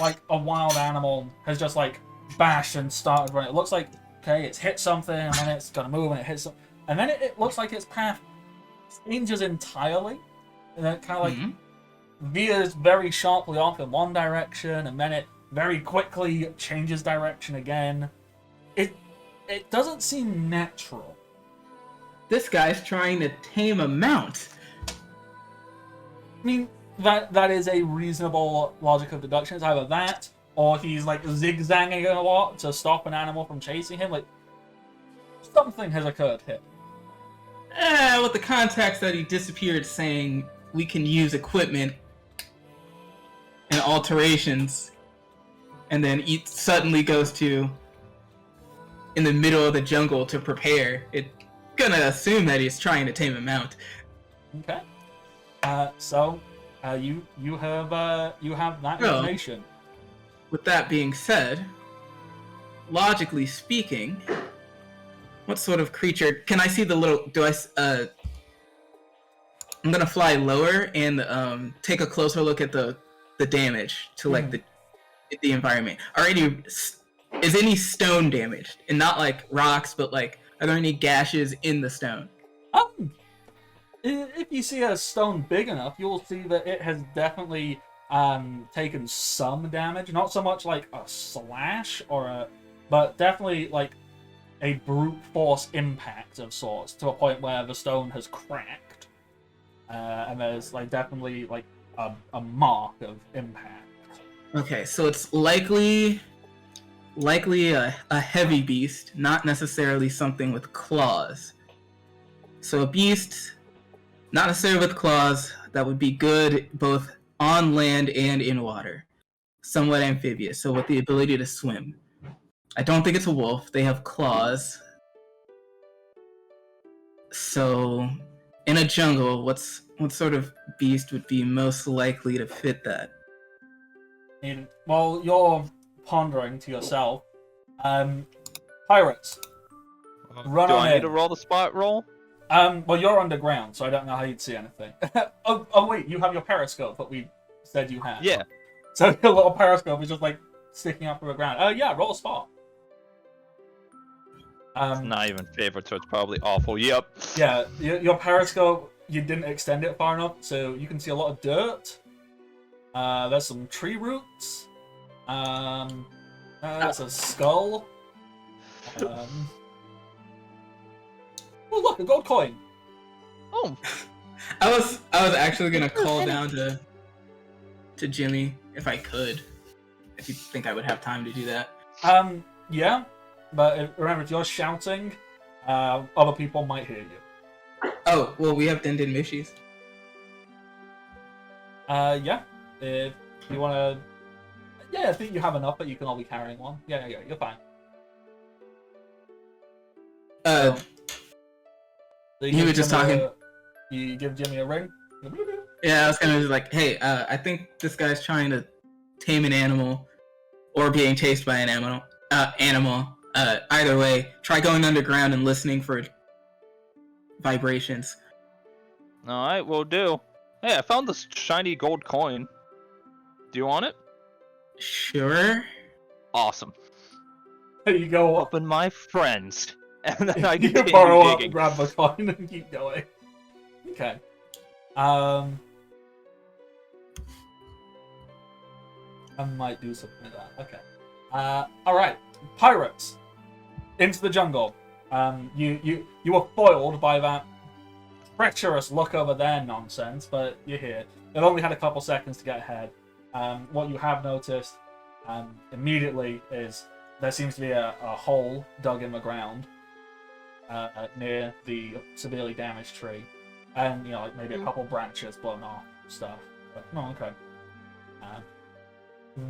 like a wild animal has just like bashed and started running. It looks like okay, it's hit something and then it's gonna move and it hits something, and then it looks like its path changes entirely, and then it kind of like veers very sharply off in one direction, and then it very quickly changes direction again. It doesn't seem natural. This guy's trying to tame a mount. I mean, that is a reasonable logic of deduction. It's either that, or he's like zigzagging a lot to stop an animal from chasing him. Like, something has occurred here. With the context that he disappeared saying we can use equipment and alterations, and then he suddenly goes to in the middle of the jungle to prepare, it's gonna assume that he's trying to tame a mount. Okay. So you have that information. With that being said, logically speaking, what sort of creature can I see the little? I'm gonna fly lower and take a closer look at the damage to like the environment. Is any stone damaged? And not like rocks, but like are there any gashes in the stone? If you see a stone big enough, you'll see that it has definitely taken some damage. Not so much like a slash but definitely like a brute force impact of sorts, to a point where the stone has cracked, and there's like definitely like a mark of impact. Okay, so it's likely a heavy beast, not necessarily something with claws. So a beast, not necessarily with claws, that would be good both on land and in water. Somewhat amphibious, so with the ability to swim. I don't think it's a wolf. They have claws. So, in a jungle, what sort of beast would be most likely to fit that? While you're pondering to yourself, pirates, run Do on I need in. to roll the spot roll? Well, you're underground, so I don't know how you'd see anything. oh, wait, you have your periscope that we said you had. Yeah. So your little periscope is just like sticking up from the ground. Oh yeah, roll a spot. It's not even favored, so it's probably awful. Yep. Yeah, your periscope, you didn't extend it far enough, so you can see a lot of dirt. There's some tree roots. That's a skull. Oh, look, a gold coin. Oh. I was actually gonna call down to Jimmy if I could. If you think I would have time to do that. Yeah, but remember, if you're shouting, other people might hear you. Oh, well, we have Din Mishies. Yeah, if you wanna... Yeah, I think you have enough, but you can all be carrying one. Yeah, you're fine. So he was just talking. You give Jimmy a ring? Yeah, I was kind of just like, hey, I think this guy's trying to tame an animal, or being chased by an animal. Either way, try going underground and listening for vibrations. Alright, will do. Hey, I found this shiny gold coin. Do you want it? Sure. Awesome. There you go. Open my friends. And then I You continue borrow up, digging. grab the coin, and keep going. Okay. I might do something like that. Okay. Alright. Pirates. Into the jungle. You were foiled by that treacherous look over there nonsense, but you're here. They've only had a couple seconds to get ahead. What you have noticed immediately is there seems to be a hole dug in the ground near the severely damaged tree, and like maybe a couple branches blown off, stuff. But no, okay.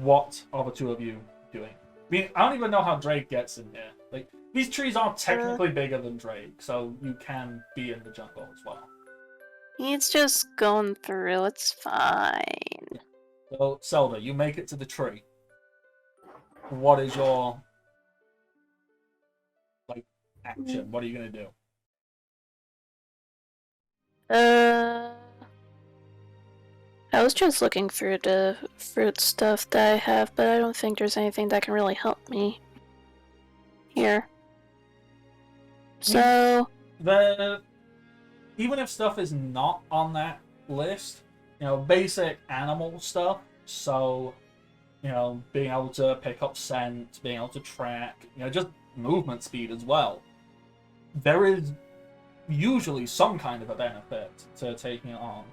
What are the two of you doing? I mean, I don't even know how Drake gets in here. Like, these trees are technically bigger than Drake, so you can be in the jungle as well. He's just going through. It's fine. So, Zelda, you make it to the tree. What is your action? What are you gonna do? I was just looking through the fruit stuff that I have, but I don't think there's anything that can really help me here. So, Even if stuff is not on that list, basic animal stuff. So, being able to pick up scent, being able to track, just movement speed as well. There is usually some kind of a benefit to taking it on.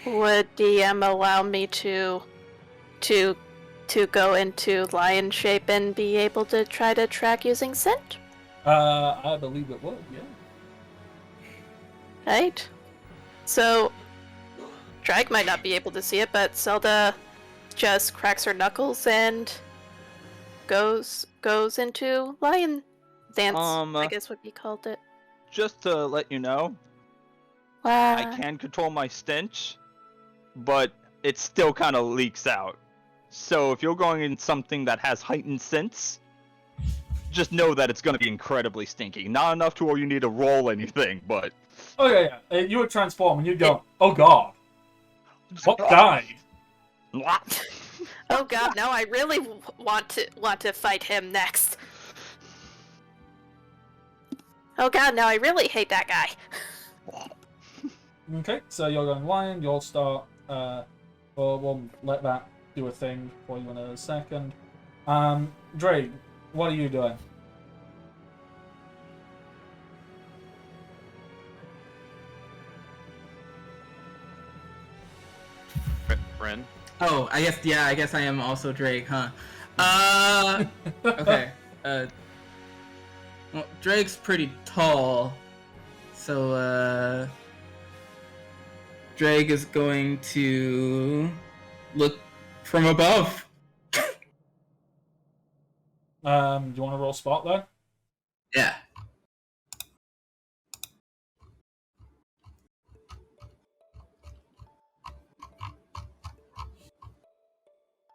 would DM allow me to go into lion shape and be able to try to track using scent? I believe it would, yeah. Right? So, Drag might not be able to see it, but Zelda just cracks her knuckles and goes into lion dance, I guess would be called it. Just to let you know, Wow. I can control my stench, but it still kind of leaks out. So if you're going in something that has heightened sense, just know that it's going to be incredibly stinky. Not enough to where you need to roll anything, but... Okay, yeah. You would transform and you'd go, oh god. What died? Oh god, now I really want to fight him next. Oh god, now I really hate that guy. Okay, so you're going lion, you'll start, we'll let that do a thing for you in a second. Drake, what are you doing? Friend. Oh, I guess I am also Drake, huh? Okay. Well, Drake's pretty tall, so Drake is going to look from above. Do you want to roll spot then? Yeah.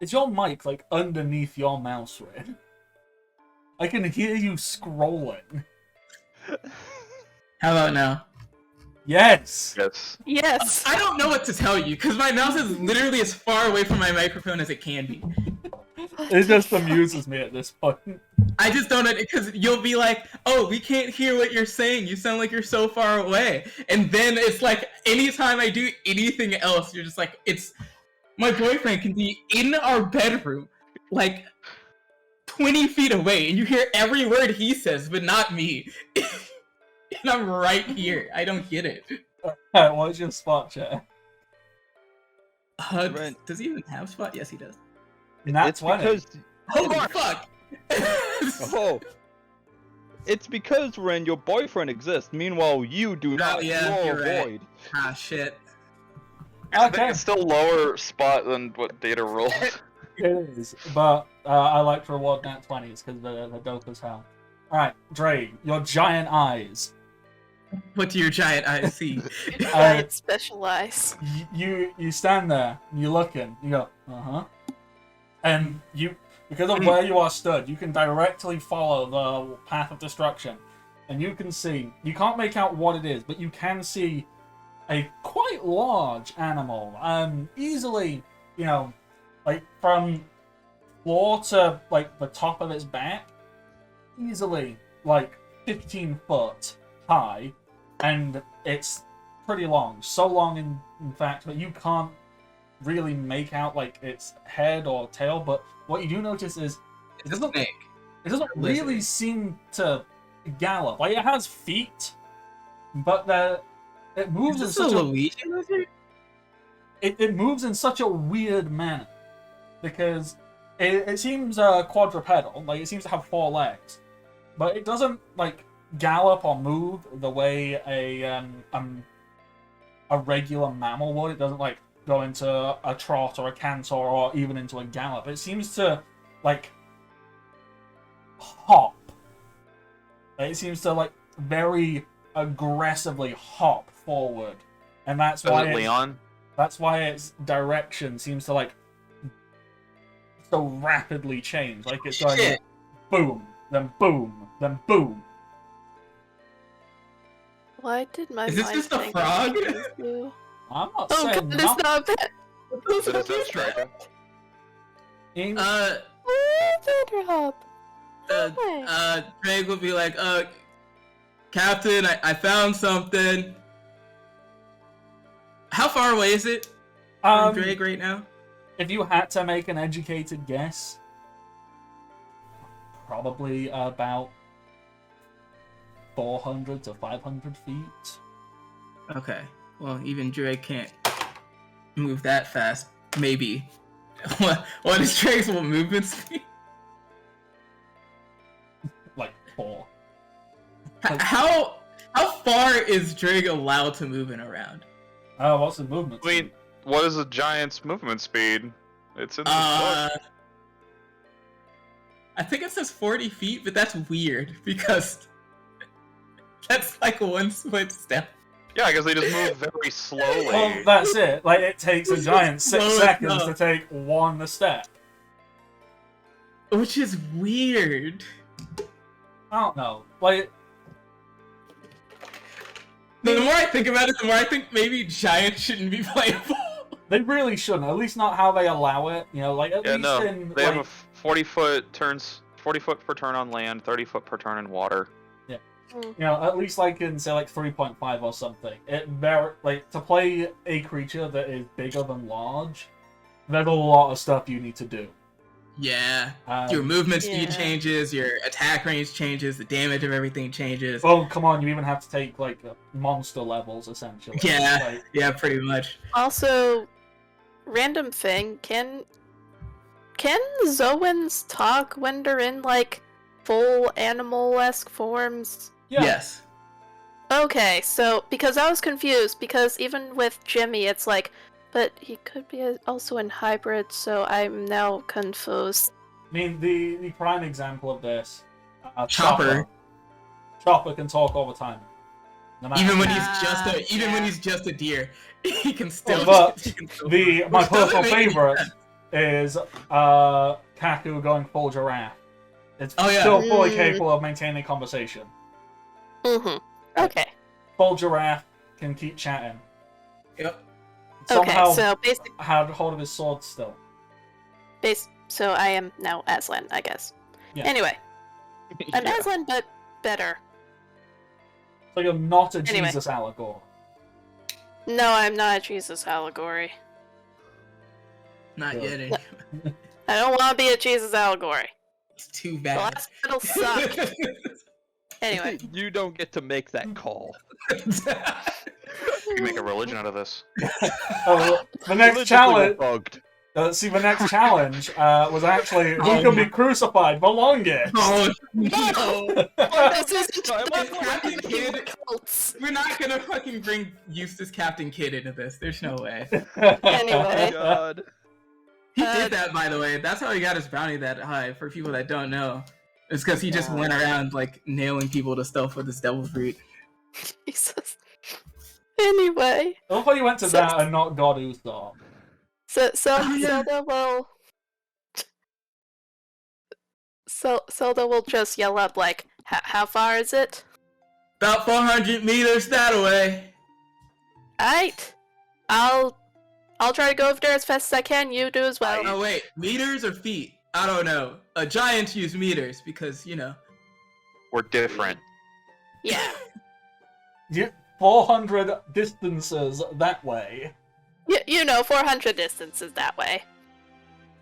Is your mic underneath your mouse, Red? I can hear you scrolling. How about now? Yes! Yes. Yes. I don't know what to tell you, because my mouse is literally as far away from my microphone as it can be. It just amuses me at this point. I just don't, because you'll be like, oh, we can't hear what you're saying, you sound like you're so far away. And then it's like, anytime I do anything else, you're just like, my boyfriend can be in our bedroom, 20 feet away, and you hear every word he says, but not me. And I'm right here. I don't get it. Alright, what's your spot, chat? Does he even have spot? Yes, he does. That's because... Holy fuck! Oh. It's because, Ren, your boyfriend exists. Meanwhile, you do not. Oh, yeah, you're right. Void. Ah, shit. I think it's still lower spot than what Data rolled. It is, but I like to reward nat 20s because they're dope as hell. Alright, Dre, your giant eyes. What do your giant eyes see? Giant special eyes. You stand there, and you're looking, you go, uh-huh. And because of where you are stood, you can directly follow the path of destruction. And you can see, you can't make out what it is, but you can see a quite large animal. Easily, from floor to, the top of its back, easily, 15 foot high, and it's pretty long. So long, in fact, that you can't really make out, its head or tail, but what you do notice is It's a snake. it doesn't really seem to gallop. It has feet, but it moves in such Luigi lizard? it moves in such a weird manner because it seems quadrupedal, it seems to have 4 legs, but it doesn't gallop or move the way a regular mammal would. It doesn't go into a trot or a canter or even into a gallop. It seems to hop. It seems to very aggressively hop forward, and that's Is why it Leon? that's why its direction seems to like so rapidly change. Like it's going Shit. boom, then boom, then boom. Why did my Is this mind just a think frog? it was you? I'm not Oh saying god, it's nothing. not bad. Is it a Death Striker? Hop. Drake would be like, Captain, I found something. How far away is it from Drake right now? If you had to make an educated guess, probably about 400 to 500 feet. Okay. Well, even Drake can't move that fast. Maybe. What is Drake's movement speed? Like 4. How far is Drake allowed to move in around? Oh, what's the movement? I mean, speed? what is a giant's movement speed? It's in the book. I think it says 40 feet, but that's weird because that's like one split step. Yeah, because they just move very slowly. Well, that's it. Like, it takes a giant 6 Slow seconds enough. to take 1 step. Which is weird. I don't know. Like, The more I think about it, the more I think maybe giants shouldn't be playable. they really shouldn't. At least not how they allow it. You know, like, at Yeah, least no. in, They like, have a 40-foot turns, 40 foot per turn on land, 30 foot per turn in water. you know, at least like in, say, like 3.5 or something. It very, like, to play a creature that is bigger than large, there's a lot of stuff you need to do. Yeah. Your movement speed Yeah. changes, your attack range changes, the damage of everything changes. Well, come on, you even have to take, like, monster levels, essentially. Yeah. Like, Yeah, pretty much. Also, random thing, can Zoans talk when they're in like full animal-esque forms? yeah. Yes. Okay, so because I was confused, because even with Jimmy, it's like, but he could be also in hybrid, so I'm now confused. I mean, the prime example of this, Chopper. Chopper can talk all the time. No matter Even when what. he's just a deer, he can still. But he can still my Which doesn't personal make any favorite sense. is Kaku going full giraffe. It's Oh, yeah. still fully Mm. capable of maintaining conversation. Mm-hmm. Okay. Full giraffe can keep chatting. Yep. Somehow Okay, so basically, had hold of his sword still. so I am now Aslan, I guess. Yeah. Anyway, I'm Yeah. Aslan, but better. So you're not a Anyway. Jesus allegory. No, I'm not a Jesus allegory. Not Yeah. yet. Anyway. I don't want to be a Jesus allegory. It's too The bad. last battle sucked. Anyway, You don't get to make that call. You can make a religion out of this. Oh, the next Religiously challenge. bugged. See, the next challenge was actually who can be crucified the longest. Oh no! this is Captain Kidd. cults. We're not gonna fucking bring Eustace Captain Kidd into this. There's no way. Anyway. God. He did that, by the way. That's how he got his bounty that high. For people that don't know, it's because he just went around like nailing people to stuff with his devil's fruit. Jesus. Anyway, I love how you went to So- that and not God Uthor. so Oh, yeah. Zelda will just yell out like, how far is it? About 400 meters that way. Alright. I'll try to go over there as fast as I can. You do as well. Oh wait, meters or feet? I don't know. Giants use meters because We're different. Yeah. 400 distances that way. You know, 400 distances that way.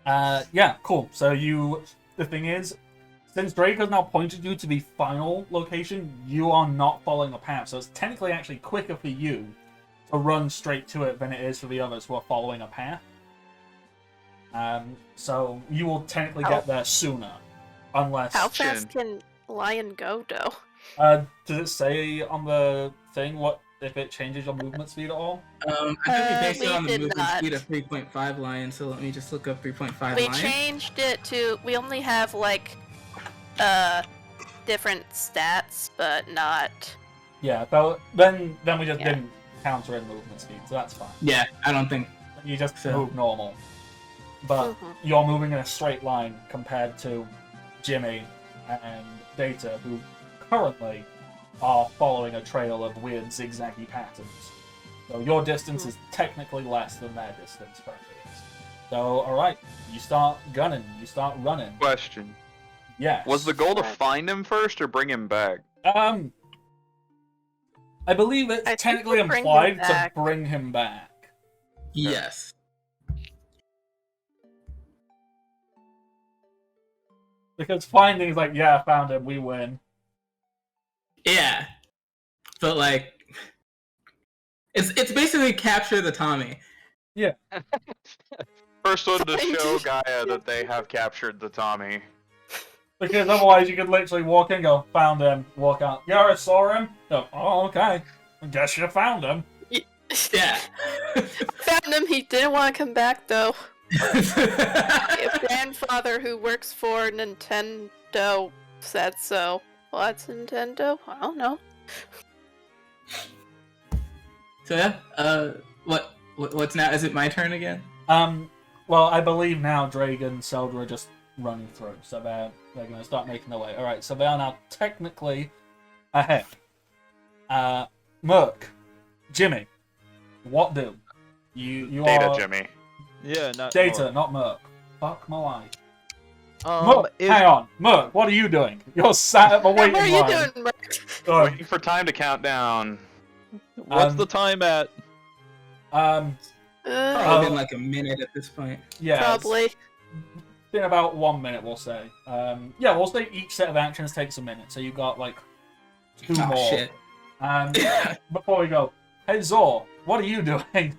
Yeah, cool. So the thing is, since Drake has now pointed you to the final location, you are not following the path. So it's technically actually quicker for you to run straight to it than it is for the others who are following a path. So you will technically get there sooner, unless. How fast can Lion go, though? Does it say on the thing what if it changes your movement speed at all? I think we based it we on the did movement not. speed of 3.5 lion. So let me just look up 3.5 We lion. changed it to, we only have like different stats, but not Yeah, so then we just Yeah. didn't counter in movement speed, so that's fine. Yeah, I don't think. You just So- move normal. But Mhm. you're moving in a straight line compared to Jimmy and Data, who currently are following a trail of weird zigzaggy patterns. So your distance is technically less than their distance currently is. So, alright, you start gunning, you start running. Question. Yes. Was the goal to Correct. find him first or bring him back? I believe it's I think technically we'll bring him implied to back. bring him back. Yes. Because finding is like, yeah, I found him, we win. Yeah. But like, it's basically capture the Tommy. First one to Find show him. Gaia that they have captured the Tommy. Because otherwise you could literally walk in, go, found him, walk out. Yeah, I saw him. Go, oh, okay. I guess you found him. Yeah. Found him. He didn't want to come back though. A grandfather who works for Nintendo said so. What's Nintendo? I don't know. So yeah. What's now? Is it my turn again? Well, I believe now Drake and Zelda are just running through, so they're going to start making their way. Alright, so they are now technically ahead. Merc, Jimmy, what do? You Data, are... Jimmy. Yeah, not Data, more. not Merc. Fuck my life. Um, Merc, hang on. Merc, what are you doing? You're sat at the What waiting are you line. doing, Merc? Oh, Waiting for time to count down. What's the time at? Probably Oh. been like a minute at this point. yeah. it's Probably. been about 1 minute, we'll say. Yeah, we'll say each set of actions takes a minute, so you got like 2 Oh more. shit. Before we go, hey Zor, what are you doing?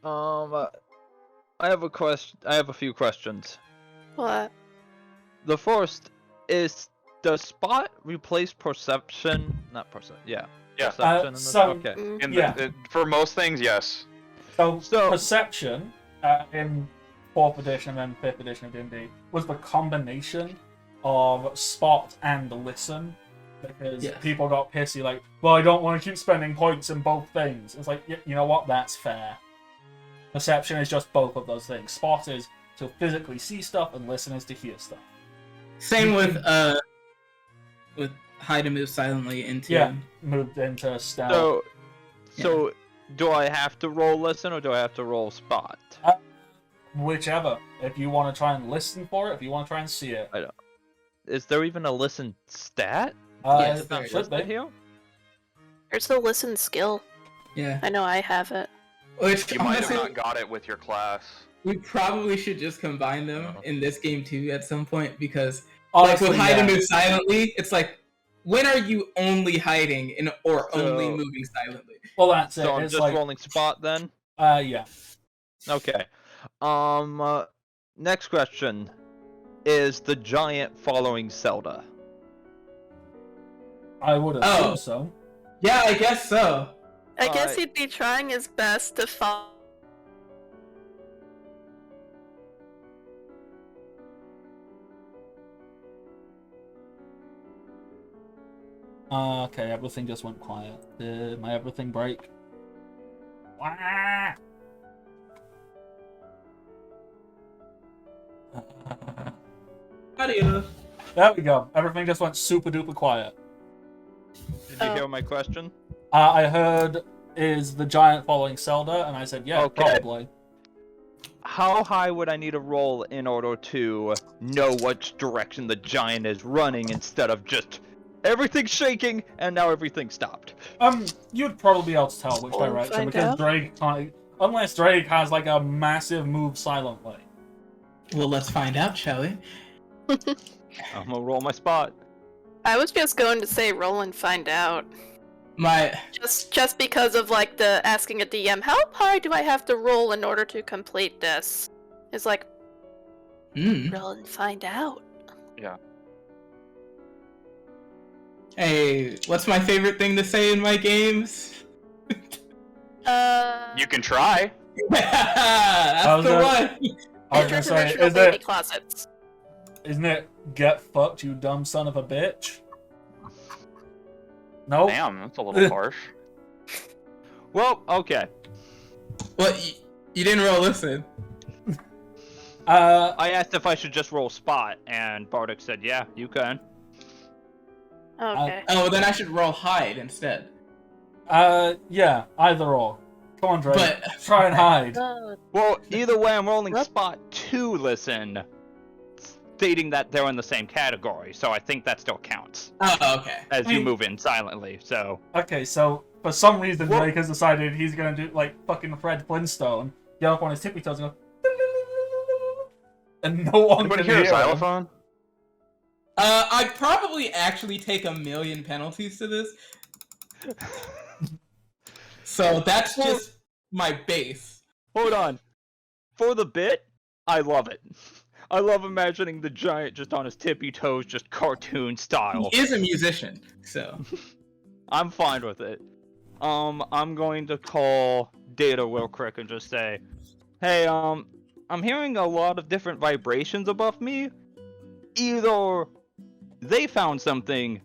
I have a question. I have a few questions. What? The first is, does spot replace perception? Not perception. Yeah. Yeah. Perception in this? so- Okay. Mm. In Yeah. for most things, yes. So, So- perception in 4th edition and 5th edition of D&D was the combination of spot and listen, because Yes. people got pissy like, well, I don't want to keep spending points in both things. It's like, you know what, that's fair. Perception is just both of those things. Spot is to physically see stuff, and listen is to hear stuff. Same with hide and move silently into. Yeah, moved into stealth. So, do I have to roll listen or do I have to roll spot? Whichever. If you want to try and listen for it, if you want to try and see it. Is there even a listen stat? Yes, It there is. should be. Here? There's a listen skill. Yeah. I know I have it. Which You might have honestly, not got it with your class. we probably should just combine them in this game too at some point, because Honestly, like with hide and yeah. move silently, it's like, when are you only hiding or only So- moving silently? Well, that's it. So I'm It's just like, rolling spot then? yeah. Okay. Next question. Is the giant following Zelda? I would assume Oh. so. Yeah, I guess so. I guess Alright. he'd be trying his best to follow. Okay, everything just went quiet. Did my everything break? Wah! Adios. There we go. Everything just went super duper quiet. Did you Oh. hear my question? I heard, is the giant following Zelda? And I said, yeah, Okay. probably. How high would I need to roll in order to know which direction the giant is running instead of just everything's shaking and now everything stopped? You'd probably be able to tell which We'll direction, find because out. Drake can't... Unless Drake has, like, a massive move silently. Well, let's find out, shall we? I'm gonna roll my spot. I was just going to say roll and find out. My Just because of like the asking a DM, how high do I have to roll in order to complete this? It's like roll and find out. Hey, what's my favorite thing to say in my games? You can try. That's was the gonna- one. I was gonna say, Interdimensional baby closets. isn't it get fucked, you dumb son of a bitch? No. Damn, that's a little harsh. Well, okay. Well, you didn't roll listen. I asked if I should just roll spot, and Bardic said, yeah, you can. Okay. Oh, then I should roll hide instead. Yeah, either or. Come on, Drake. But Try and hide. Well, either way, I'm rolling spot to listen, stating that they're in the same category, so I think that still counts. oh, okay. As you move in silently, so... Okay, so for some reason Drake has decided he's gonna do like fucking Fred Flintstone, get up on his tippy toes and go, and no one Anybody can hear a hear him. xylophone? I'd probably actually take 1,000,000 penalties to this. So that's just my base. Hold on. For the bit, I love it. I love imagining the giant just on his tippy toes, just cartoon style. He is a musician, so. I'm fine with it. I'm going to call Data real quick and just say, hey, I'm hearing a lot of different vibrations above me. Either they found something,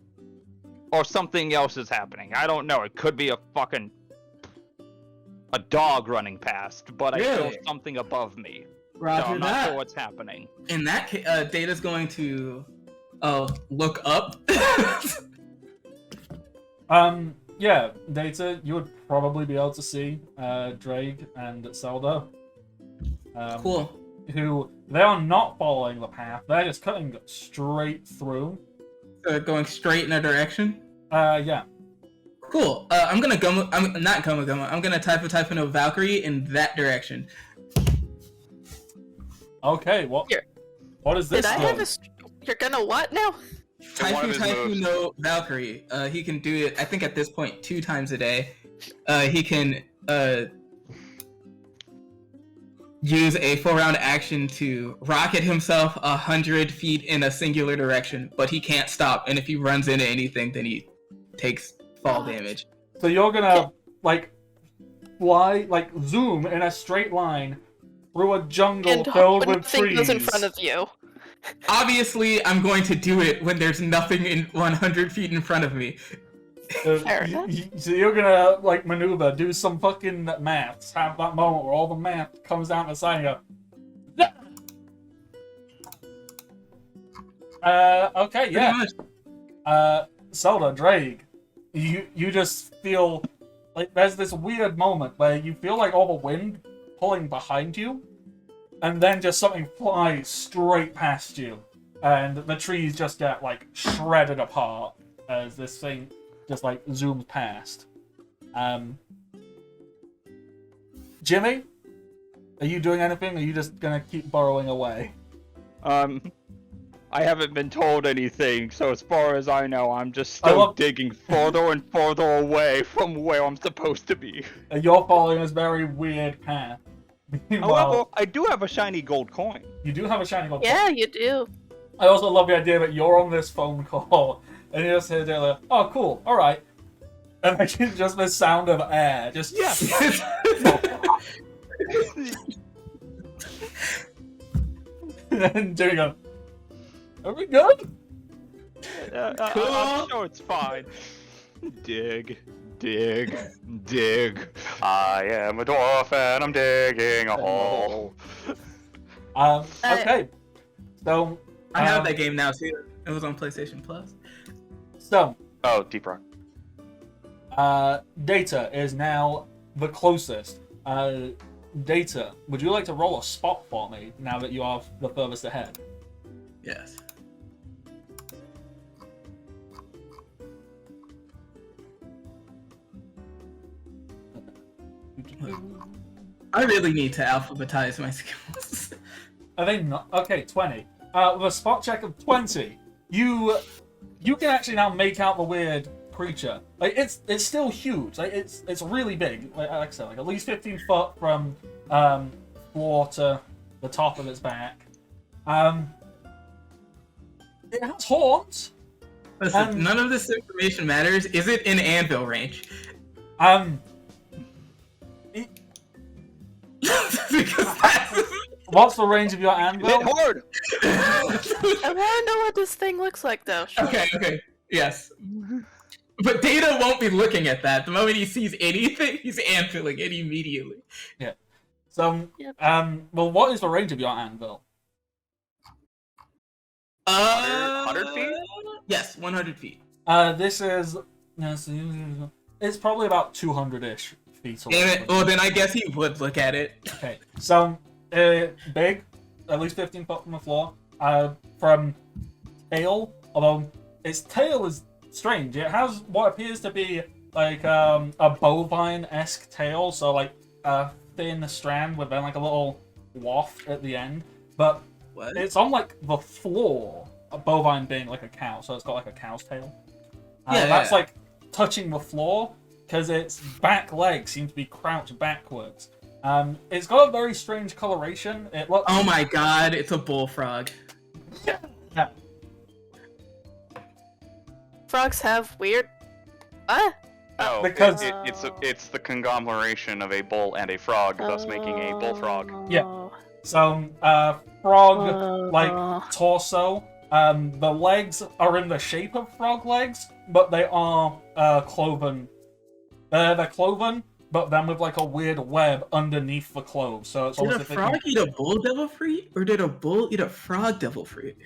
or something else is happening. I don't know. It could be a dog running past, but I feel something above me. Roger so I'm not that. sure what's happening. In that case, Data's going to look up. Yeah, Data, you would probably be able to see Drake and Zelda. Cool. Who, they are not following the path, they're just cutting straight through. Going straight in a direction. Yeah. Cool. I'm not Gumma. I'm gonna type in a Valkyrie in that direction. Okay, what is this? Did I have a... You're gonna what now? Typhoon no Valkyrie. He can do it, I think at this point, 2 times a day. He can use a 4-round action to rocket himself 100 feet in a singular direction, but he can't stop, and if he runs into anything, then he takes fall damage. So you're gonna, like, fly, like, zoom in a straight line through a jungle And filled when with nothing trees. goes in front of you. Obviously, I'm going to do it when there's nothing in 100 feet in front of me. Fair enough. So you're gonna, like, maneuver, do some fucking maths, have that moment where all the math comes down the side and you go, okay, yeah. Zelda, Drake, you just feel, like, there's this weird moment where you feel like all the wind pulling behind you, and then just something flies straight past you, and the trees just get, like, shredded apart as this thing just, like, zooms past. Jimmy? Are you doing anything, or are you just gonna keep burrowing away? I haven't been told anything, so as far as I know, I'm just still digging further and further away from where I'm supposed to be. You're following this very weird path. However, I do have a shiny gold coin. You do have a shiny gold Yeah, coin. you do. I also love the idea that you're on this phone call, and you just hear like, oh, cool, alright. And like, it's just the sound of air, just... Yeah. And Jimmy goes, are we good? I'm sure it's fine. Dig. I am a dwarf and I'm digging a hole. Okay. So... I have that game now, too. It was on PlayStation Plus. So... Oh, Deep Rock. Data is now the closest. Data, would you like to roll a spot for me now that you are the furthest ahead? Yes. I really need to alphabetize my skills. Are they not? Okay, 20. With a spot check of 20, you can actually now make out the weird creature. Like, it's still huge. Like, it's really big. Like I said, like at least 15 foot from floor to the top of its back. It has horns. Listen, none of this information matters. Is it in anvil range? Because that's... What's the range of your anvil? Hit hard! I want to know what this thing looks like, though. Okay. Yes. But Data won't be looking at that. The moment he sees anything, he's answering it immediately. So, Yep. well, what is the range of your anvil? 100 feet? Yes, 100 feet. This is, it's probably about 200-ish feet away. Damn it. Well, then I guess he would look at it. Okay, so, big, at least 15 foot from the floor. From tail, although its tail is strange. It has what appears to be like a bovine-esque tail, so like a thin strand with then like a little waft at the end. But What? it's on like the floor. A bovine being like a cow, so it's got like a cow's tail. That's like touching the floor because its back legs seem to be crouched backwards. It's got a very strange coloration. It looks. Oh my god, it's a bullfrog. Yeah. Frogs have weird. What? No, Because- it's the conglomeration of a bull and a frog, thus making a bullfrog. Yeah. So, frog like torso. The legs are in the shape of frog legs, but they are cloven. They're cloven, but then with like a weird web underneath the clove. So it's Did almost a if they frog can... eat a bull devil fruit? Or did a bull eat a frog devil fruit?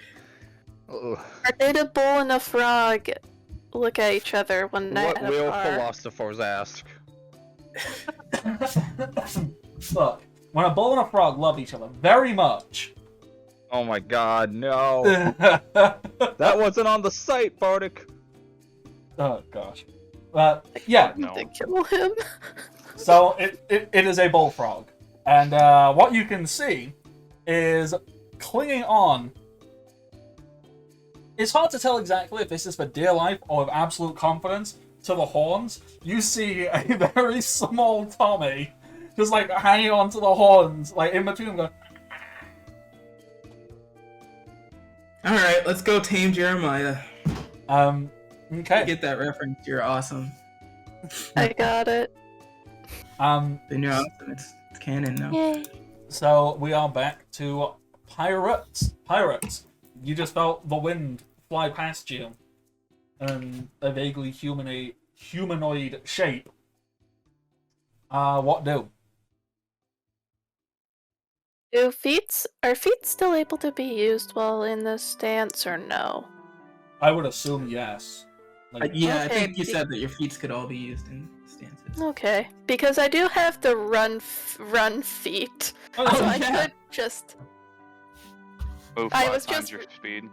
Ugh. Or did a bull and a frog look at each other one night What at a will bar? philosophers ask? Look, when a bull and a frog love each other very much. Oh my god, no. Oh That wasn't on the site, Bardic. gosh. Yeah. No. To kill him. So it is a bullfrog, and what you can see is clinging on. It's hard to tell exactly if this is for dear life or with absolute confidence to the horns. You see a very small Tommy just like hanging on to the horns, like in between them going, Alright, let's go tame Jeremiah. okay. Get that reference, you're awesome. I got it. Then you're awesome, it's canon now. Yay. So we are back to pirates. Pirates. You just felt the wind fly past you in a vaguely humanoid shape. What do? Are feet still able to be used while in this stance or no? I would assume yes. Like, Yeah, I Okay, think you said that your feet could all be used in stances. Okay, because I do have the run feet, oh, so Oh, I yeah. could just. Move I 5 was times just- your speed.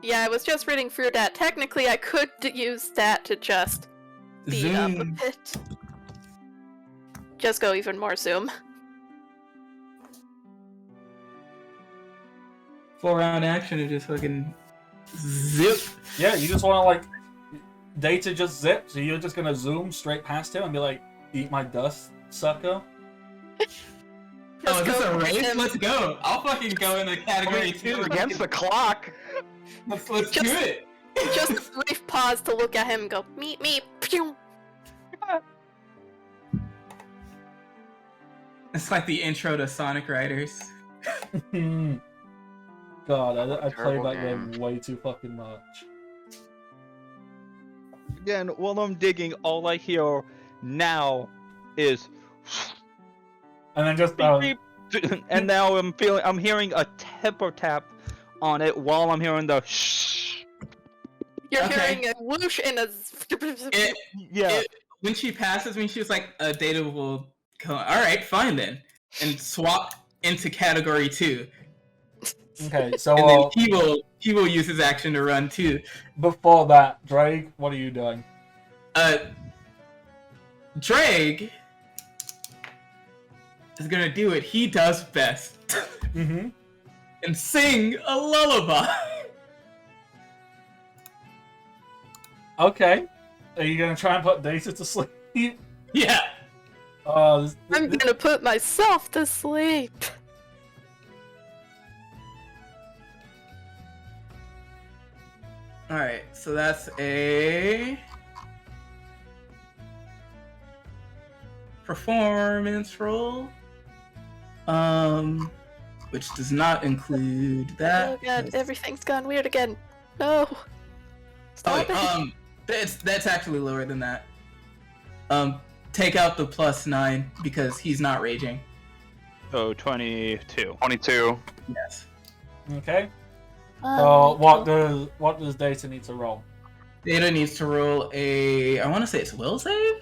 Yeah, I was just reading through that. Technically, I could use that to just speed up a Zoom. bit. Just go even more zoom. 4-round action and just fucking zip. yeah, you just want to like data just zip, so you're just gonna zoom straight past him and be like, "Eat my dust, sucker." Oh, Just is this go a past race? him. Let's go. I'll fucking go in the category 2. You're against the clock. Let's Just- do it. Just a brief pause to look at him and go, meet me. Pew. It's like the intro to Sonic Riders. God, I played Terrible that game. game way too fucking much. Again, while I'm digging, all I hear now is And then just beep, beep, and now I'm hearing a tipper tap on it while I'm hearing the shh. You're Okay. hearing a whoosh and a. Yeah. When she passes me, she was like, Data will go, alright, fine then. And swap into category 2. okay. So And then he will use his action to run too. before that, Drake, what are you doing? Drake is gonna do what he does best. Mm-hmm. And sing a lullaby. Okay. Are you gonna try and put Data to sleep? Yeah. Uh, I'm gonna put myself to sleep. Alright, so that's a performance roll. Which does not include that. Oh god, everything's gone weird again. No. Oh, Stop it. That's actually lower than that. Take out the +9 because he's not raging. So 22. 22. Yes. Okay. Um, So what does Data need to roll? Data needs to roll a. I want to say it's will save.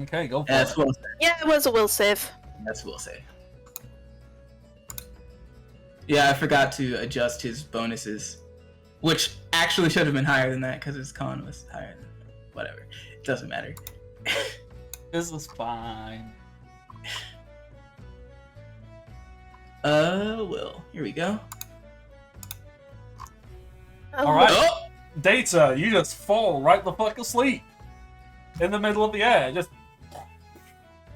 Okay, go for That's it. will save. Yeah, it was a will save. That's will save. Yeah, I forgot to adjust his bonuses, which actually should have been higher than that because his con was higher. Whatever, it doesn't matter. This is fine. Will. Here we go. All right. Oh! Data, you just fall right the fuck asleep in the middle of the air. Just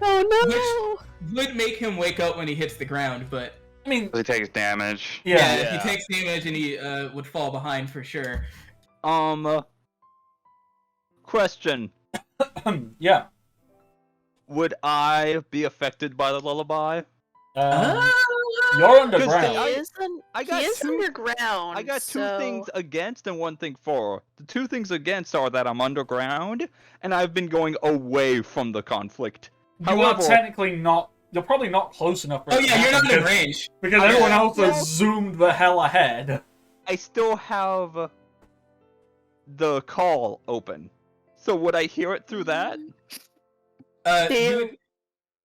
Oh no! Would make him wake up when he hits the ground, but I mean, He takes damage. yeah. if he takes damage and he would fall behind for sure. Question. Yeah. Would I be affected by the lullaby? You're He underground. is underground. I got two so... things against and one thing for. The two things against are that I'm underground and I've been going away from the conflict. You are However- technically not. You're probably not close enough. For Oh it to yeah, you're happen not in because- range. Because Oh, everyone yeah. else has zoomed the hell ahead. I still have the call open. So would I hear it through that? Do you- Would-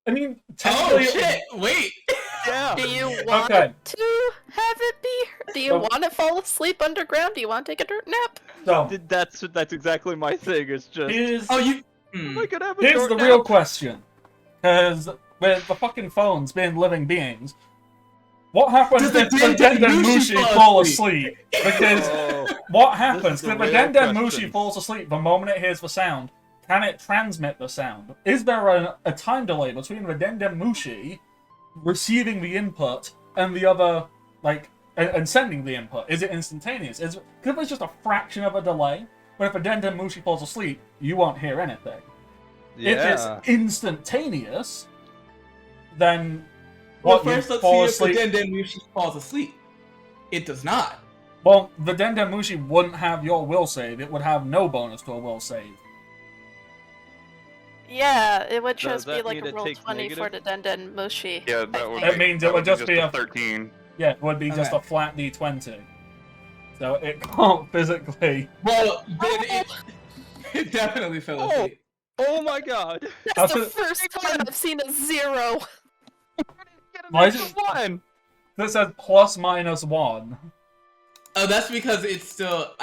I mean, Oh technically, shit! Wait. Yeah. Do you want Okay. to have it be? Do you So- want to fall asleep underground? Do you want to take a dirt nap? So That's exactly my thing. It's just here's Oh, you. I could have a here's short the nap. real question, because with the fucking phones being living beings, what happens Does the if the Denden Denden Mushi Mushi fall fall asleep? asleep? Because Oh, what happens the if the real Denden Mushi question. falls asleep the moment it hears the sound? Can it transmit the sound? Is there a time delay between the Denden Mushi receiving the input and the other, like, and sending the input? Is it instantaneous? Because if it's just a fraction of a delay, but if a Denden Mushi falls asleep, you won't hear anything. If it's instantaneous, then Well, what, you first let's fall see if asleep? the Denden Mushi falls asleep. It does not. Well, the Denden Mushi wouldn't have your will save. It would have no bonus to a will save. Yeah, it would Does just be that like mean a it roll takes 20 for the Denden Mushi. Yeah, I that would. think. It means it that would just be a 13. Yeah, it would be just Okay. a flat d20. So it can't physically. Well, then it definitely fell Oh. asleep. Oh my god. That's the That's first time I've seen a 0. Why is it- One. This says ±1. Oh, that's because it's still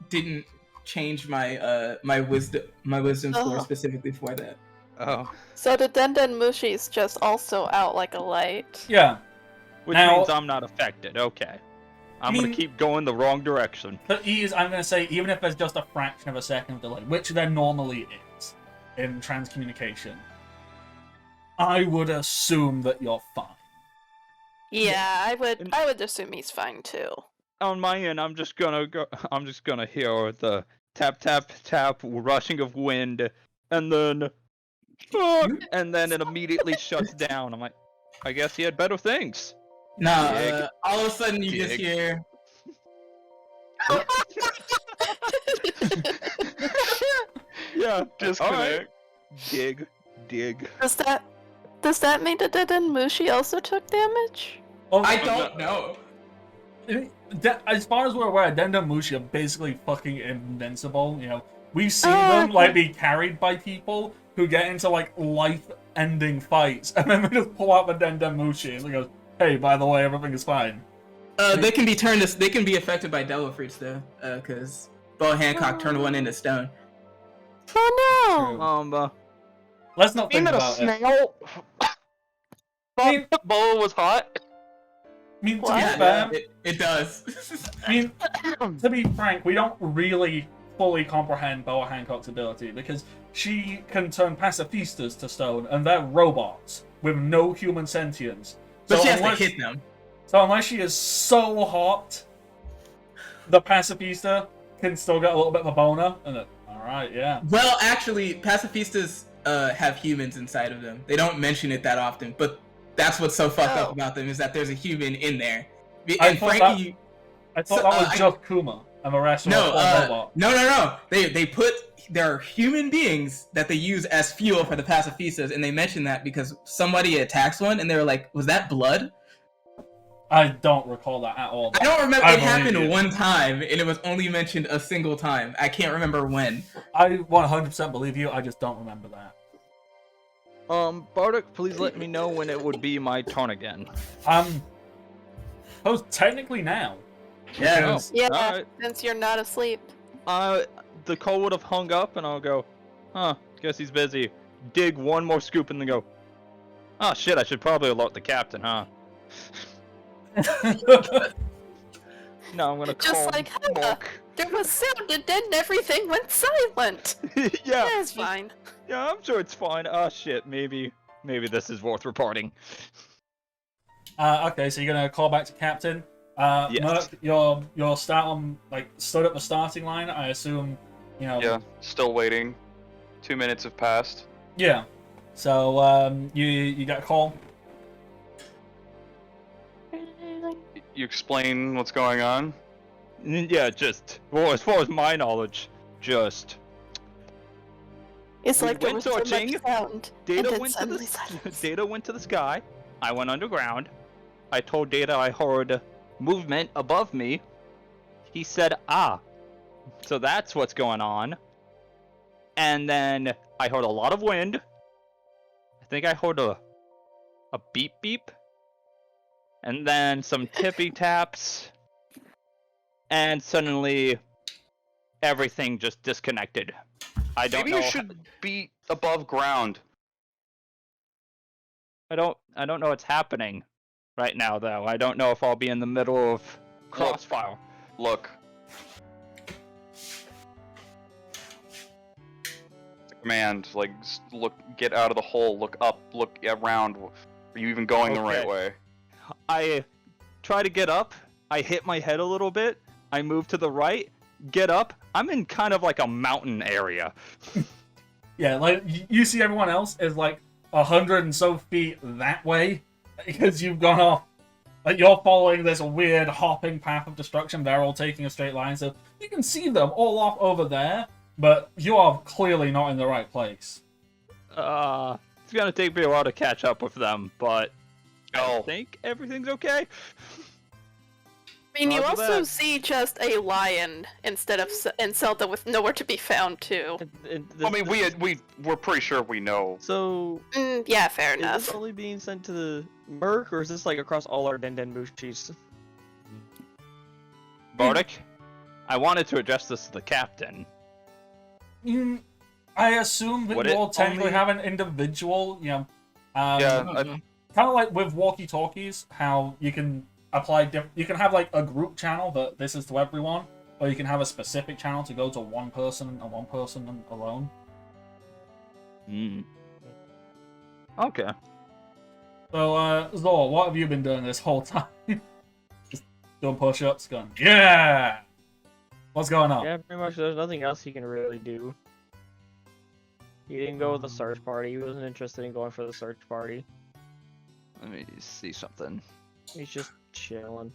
didn't change my my wisdom score Oh. specifically for that. Oh. So the Denden Mushi is just also out like a light. Yeah. Which Now- means I'm not affected. Okay. I'm mean- gonna keep going the wrong direction. But I'm going to say, even if there's just a fraction of a second of delay, which there normally is in transcommunication, I would assume that you're fine. Yeah, I would. And- I would assume he's fine too. On my end, I'm just gonna hear the tap tap tap rushing of wind, and then it immediately shuts down. I'm like, I guess he had better things. No, Dig. all of a sudden you just Dig. hear. Yeah, Disconnect. Dig, dig. Does that mean the Denden Mushi also took damage? Well, I don't know. As far as we're aware, Denden Mushi are basically fucking invincible. You know, we've seen Oh, them okay. like be carried by people who get into like life-ending fights, and then they just pull out the Denden Mushi and it goes, "Hey, by the way, everything is fine." They can be turned. They can be affected by devil fruits though, because Bo Hancock turned one into stone. Oh no! Let's not Being think that a about it. snail. I mean, Boa was hot. I mean, to What? be Yeah, fair, it does. I mean, to be frank, we don't really fully comprehend Boa Hancock's ability because she can turn pacifistas to stone, and they're robots with no human sentience. But So she has to unless- hit them. So unless she is so hot, the pacifista can still get a little bit of a boner, and alright, yeah. Well, actually, pacifistas have humans inside of them. They don't mention it that often, but that's what's so fucked up Oh. about them is that there's a human in there. I And thought Frankie, I thought that was I- just Kuma. I'm a wrestler No, or a robot. no. They put there are human beings that they use as fuel for the pacifistas, and they mention that because somebody attacks one, and they were like, "Was that blood?" I don't recall that at all. I don't remember. I It believe happened you. one time, and it was only mentioned a single time. I can't remember when. I 100% believe you. I just don't remember that. Bardock, please let me know when it would be my turn again. Oh, technically now. Yeah. Because- Yeah, Alright. since you're not asleep. The call would have hung up, and I'll go, huh, guess he's busy. Dig one more scoop, and then go, oh shit, I should probably alert the captain, huh? No, I'm gonna call Just like Hannah. Mark. There was sound and then everything went silent. Yeah, That's fine. yeah, I'm sure it's fine. Oh shit, maybe this is worth reporting. Okay, so you're gonna call back to Captain. Yes. Merc, your start on stood at the starting line. I assume, you know. Yeah, still waiting. 2 minutes have passed. Yeah. So you got a call. You explain what's going on? Yeah, well, as far as my knowledge, just It's We like there went was so much searching. sound. and Data then went to suddenly the silence. Data went to the sky. I went underground. I told Data I heard movement above me. He said, ah. So that's what's going on. And then I heard a lot of wind. I think I heard a beep beep. And then some tippy taps. And suddenly everything just disconnected. I don't Maybe know. you should be above ground. I don't know what's happening right now, though. I don't know if I'll be in the middle of crossfire. Look. Command, like, look, get out of the hole, look up, look around. Are you even going the right Okay. way? I try to get up. I hit my head a little bit. I move to the right. Get up. I'm in kind of like a mountain area. Yeah, like you see everyone else is like 100 and so feet that way because you've gone off. Like you're following this weird hopping path of destruction. They're all taking a straight line, so you can see them all off over there. But you are clearly not in the right place. It's gonna take me a while to catch up with them, but I Oh. think everything's okay. I mean, you Roger also that. see just a lion instead of and Zelda with nowhere to be found too. I mean, we're pretty sure we know. So, Yeah, fair is enough. this only being sent to the Merc, or is this like across all our Dendenmushis? Bardic, I wanted to address this to the captain. I assume that Would you it all technically only- have an individual, you know, Yeah, kind of like with walkie-talkies, how you can apply you can have like a group channel that this is to everyone, or you can have a specific channel to go to one person and one person alone. Hmm. Okay. So, Zor, what have you been doing this whole time? Just doing push-ups, going, yeah! What's going on? Yeah, pretty much. There's nothing else he can really do. He didn't go with the search party. He wasn't interested in going for the search party. Let me see something. He's just chilling.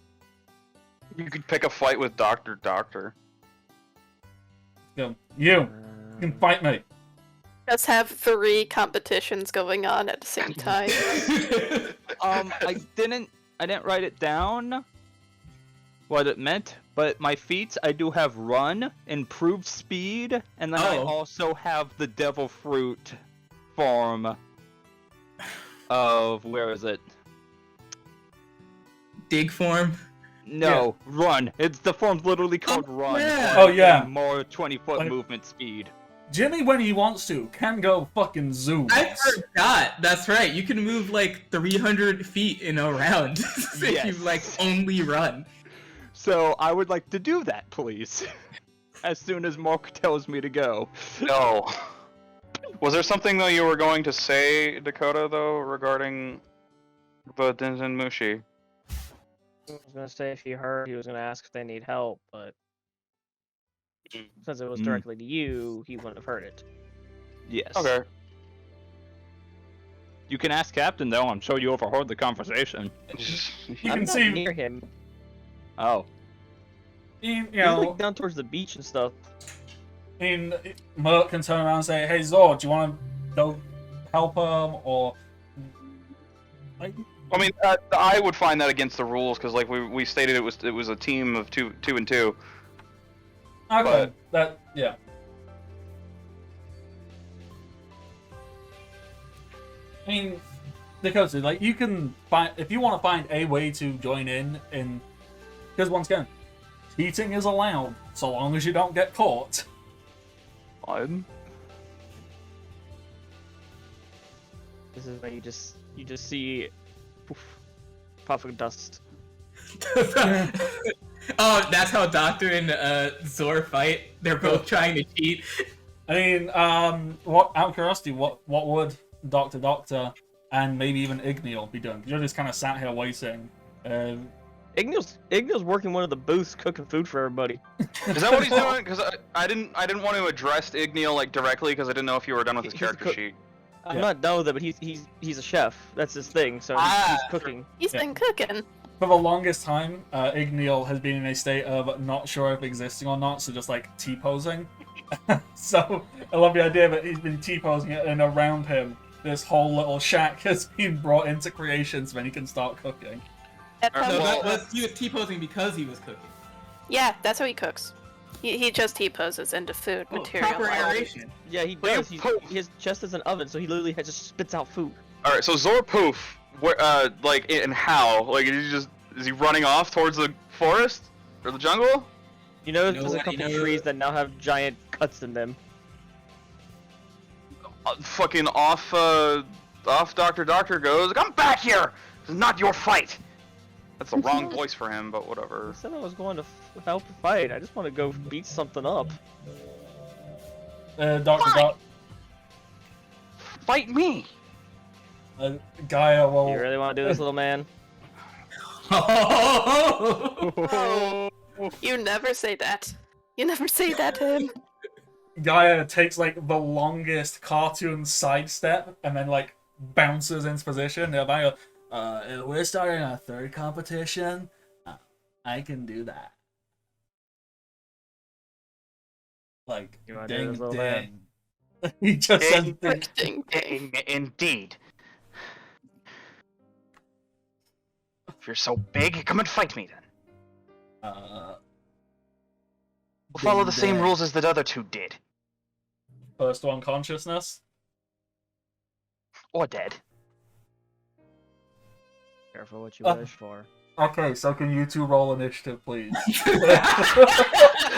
you could pick a fight with Doctor. Go, you can fight me. Just have 3 competitions going on at the same time. I didn't write it down what it meant, but my feats I do have run, improved speed, and then I Oh. also have the devil fruit form of where is it? Dig form. No, run. It's the form's literally called run. yeah. Oh, yeah. More 20-foot Like- movement speed. Jimmy, when he wants to, can go fucking zoom. I forgot. That's right. You can move like 300 feet in a round if Yes. you like only run. So I would like to do that, please. As soon as Mark tells me to go. No. Was there something though you were going to say, Dakota, though, regarding the Dendenmushi? I was gonna say if he heard, he was gonna ask if they need help, but since it was directly to you, he wouldn't have heard it. Yes. Okay. You can ask Captain, though. I'm sure you overheard the conversation. You I'm can not see, near him. Oh. You He's know, like down towards the beach and stuff. Merc can turn around and say, "Hey Zor, do you want to go help him?" Or like, I mean, I would find that against the rules because, like we stated, it was a team of two and two. okay, yeah. I mean, Dakota, like you can find if you want to find a way to join in, because once again, cheating is allowed so long as you don't get caught. Fine. This is where you just see, poof, puff of dust. Oh, that's how Doctor and Zor fight. They're both trying to cheat. I mean, what out of curiosity, what would Doctor and maybe even Igneal be doing? You're just kind of sat here waiting. Igneal's working one of the booths, cooking food for everybody. Is that what he's doing? Because I didn't want to address Igneal like directly because I didn't know if you were done with his He's character sheet. I'm not done with it, but he's a chef. That's his thing. So he's cooking. He's been cooking. For the longest time, Igneal has been in a state of not sure if existing or not, so just like T-posing. So I love the idea that he's been T-posing it, and around him, this whole little shack has been brought into creation so then he can start cooking. That's how He was T-posing because he was cooking. Yeah, that's how he cooks. He just T-poses into food material. Proper aeration. Yeah, he Well, does. His chest is an oven, so he literally just spits out food. All right, so Zor Poof, where, like, and how? Like, is he running off towards the forest or the jungle? You know, there's a couple trees that now have giant cuts in them. Fucking off Doctor goes, "Come back here! This is not your fight!" That's the wrong voice for him, but whatever. I said I was going to help fight. I just want to go beat something up. Doctor Fight me! Gaia will... You really want to do this, little man? You never say that. You never say that to him. Gaia takes like the longest cartoon sidestep and then like bounces into position. They're like, we're starting a third competition. I can do that. Like, You wanna do ding this, little ding. He just says ding. Ding, ding. Indeed. If you're so big, come and fight me then. We'll follow the same rules as the other two did. First one, consciousness. Or dead. Careful what you wish for. Okay, so can you two roll initiative, please?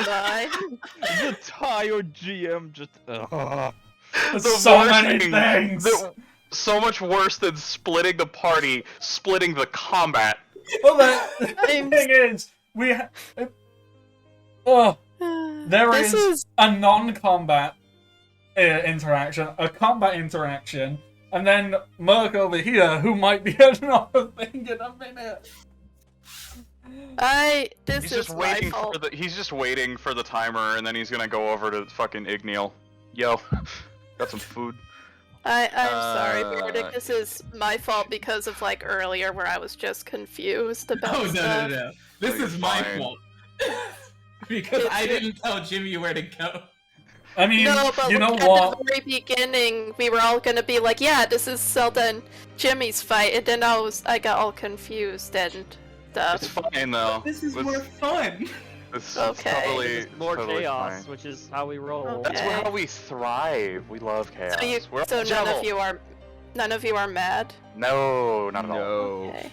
Bye. The tired GM just. So many things! So much worse than splitting the party, splitting the combat. Well, the thing is, there This is a non-combat interaction, a combat interaction, and then Merc over here, who might be another thing in a minute. This is my fault. He's just waiting for the timer, and then he's gonna go over to fucking Igneal. Yo, got some food. I'm sorry, Verdict. This is my fault because of like earlier where I was just confused about Oh, stuff. no. This No, is you're my fine. fault. Because I didn't tell Jimmy where to go. I mean, No, but you know at what? the very beginning, we were all gonna be like, "Yeah, this is Zelda and Jimmy's fight," and then I got all confused and stuff. It's fine though. This is It's- more fun. It's Okay. totally, It's more totally chaos, fine. which is how we roll. Okay. That's how we thrive. We love chaos. We're So all none devil. of you are mad. No, not at all. No. Okay.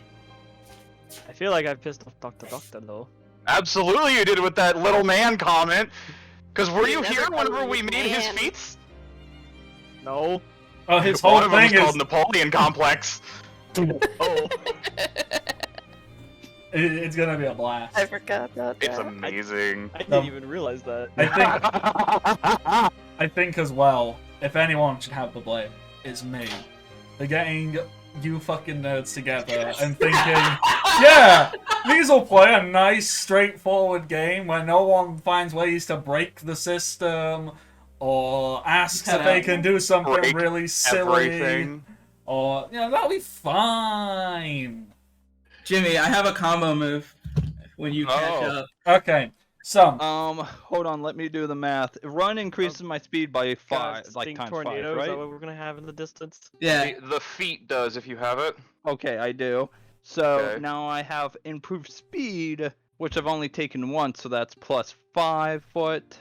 I feel like I've pissed off Doctor though. Absolutely, you did with that little man comment. Cause were We you never here called whenever him we made his man. feats? No. Oh, his One whole of them thing is called is Napoleon Complex. Oh. it's gonna be a blast. I forgot about It's that. amazing. I didn't even realize that. I think as well, if anyone should have the blame, it's me. For getting you fucking nerds together and thinking, yeah, these will play a nice, straightforward game where no one finds ways to break the system or asks if they can do something Break really silly. Everything. Or, you know, that'll be fine. Jimmy, I have a combo move when you catch Oh. up. Okay, So, Hold on, let me do the math. Run increases my speed by 5, Guys, like distinct times 5, tornado, is that right? what we're gonna have in the distance? Yeah. The feet does if you have it. Okay, I do. So Okay. now I have improved speed, which I've only taken once, so that's plus 5 foot.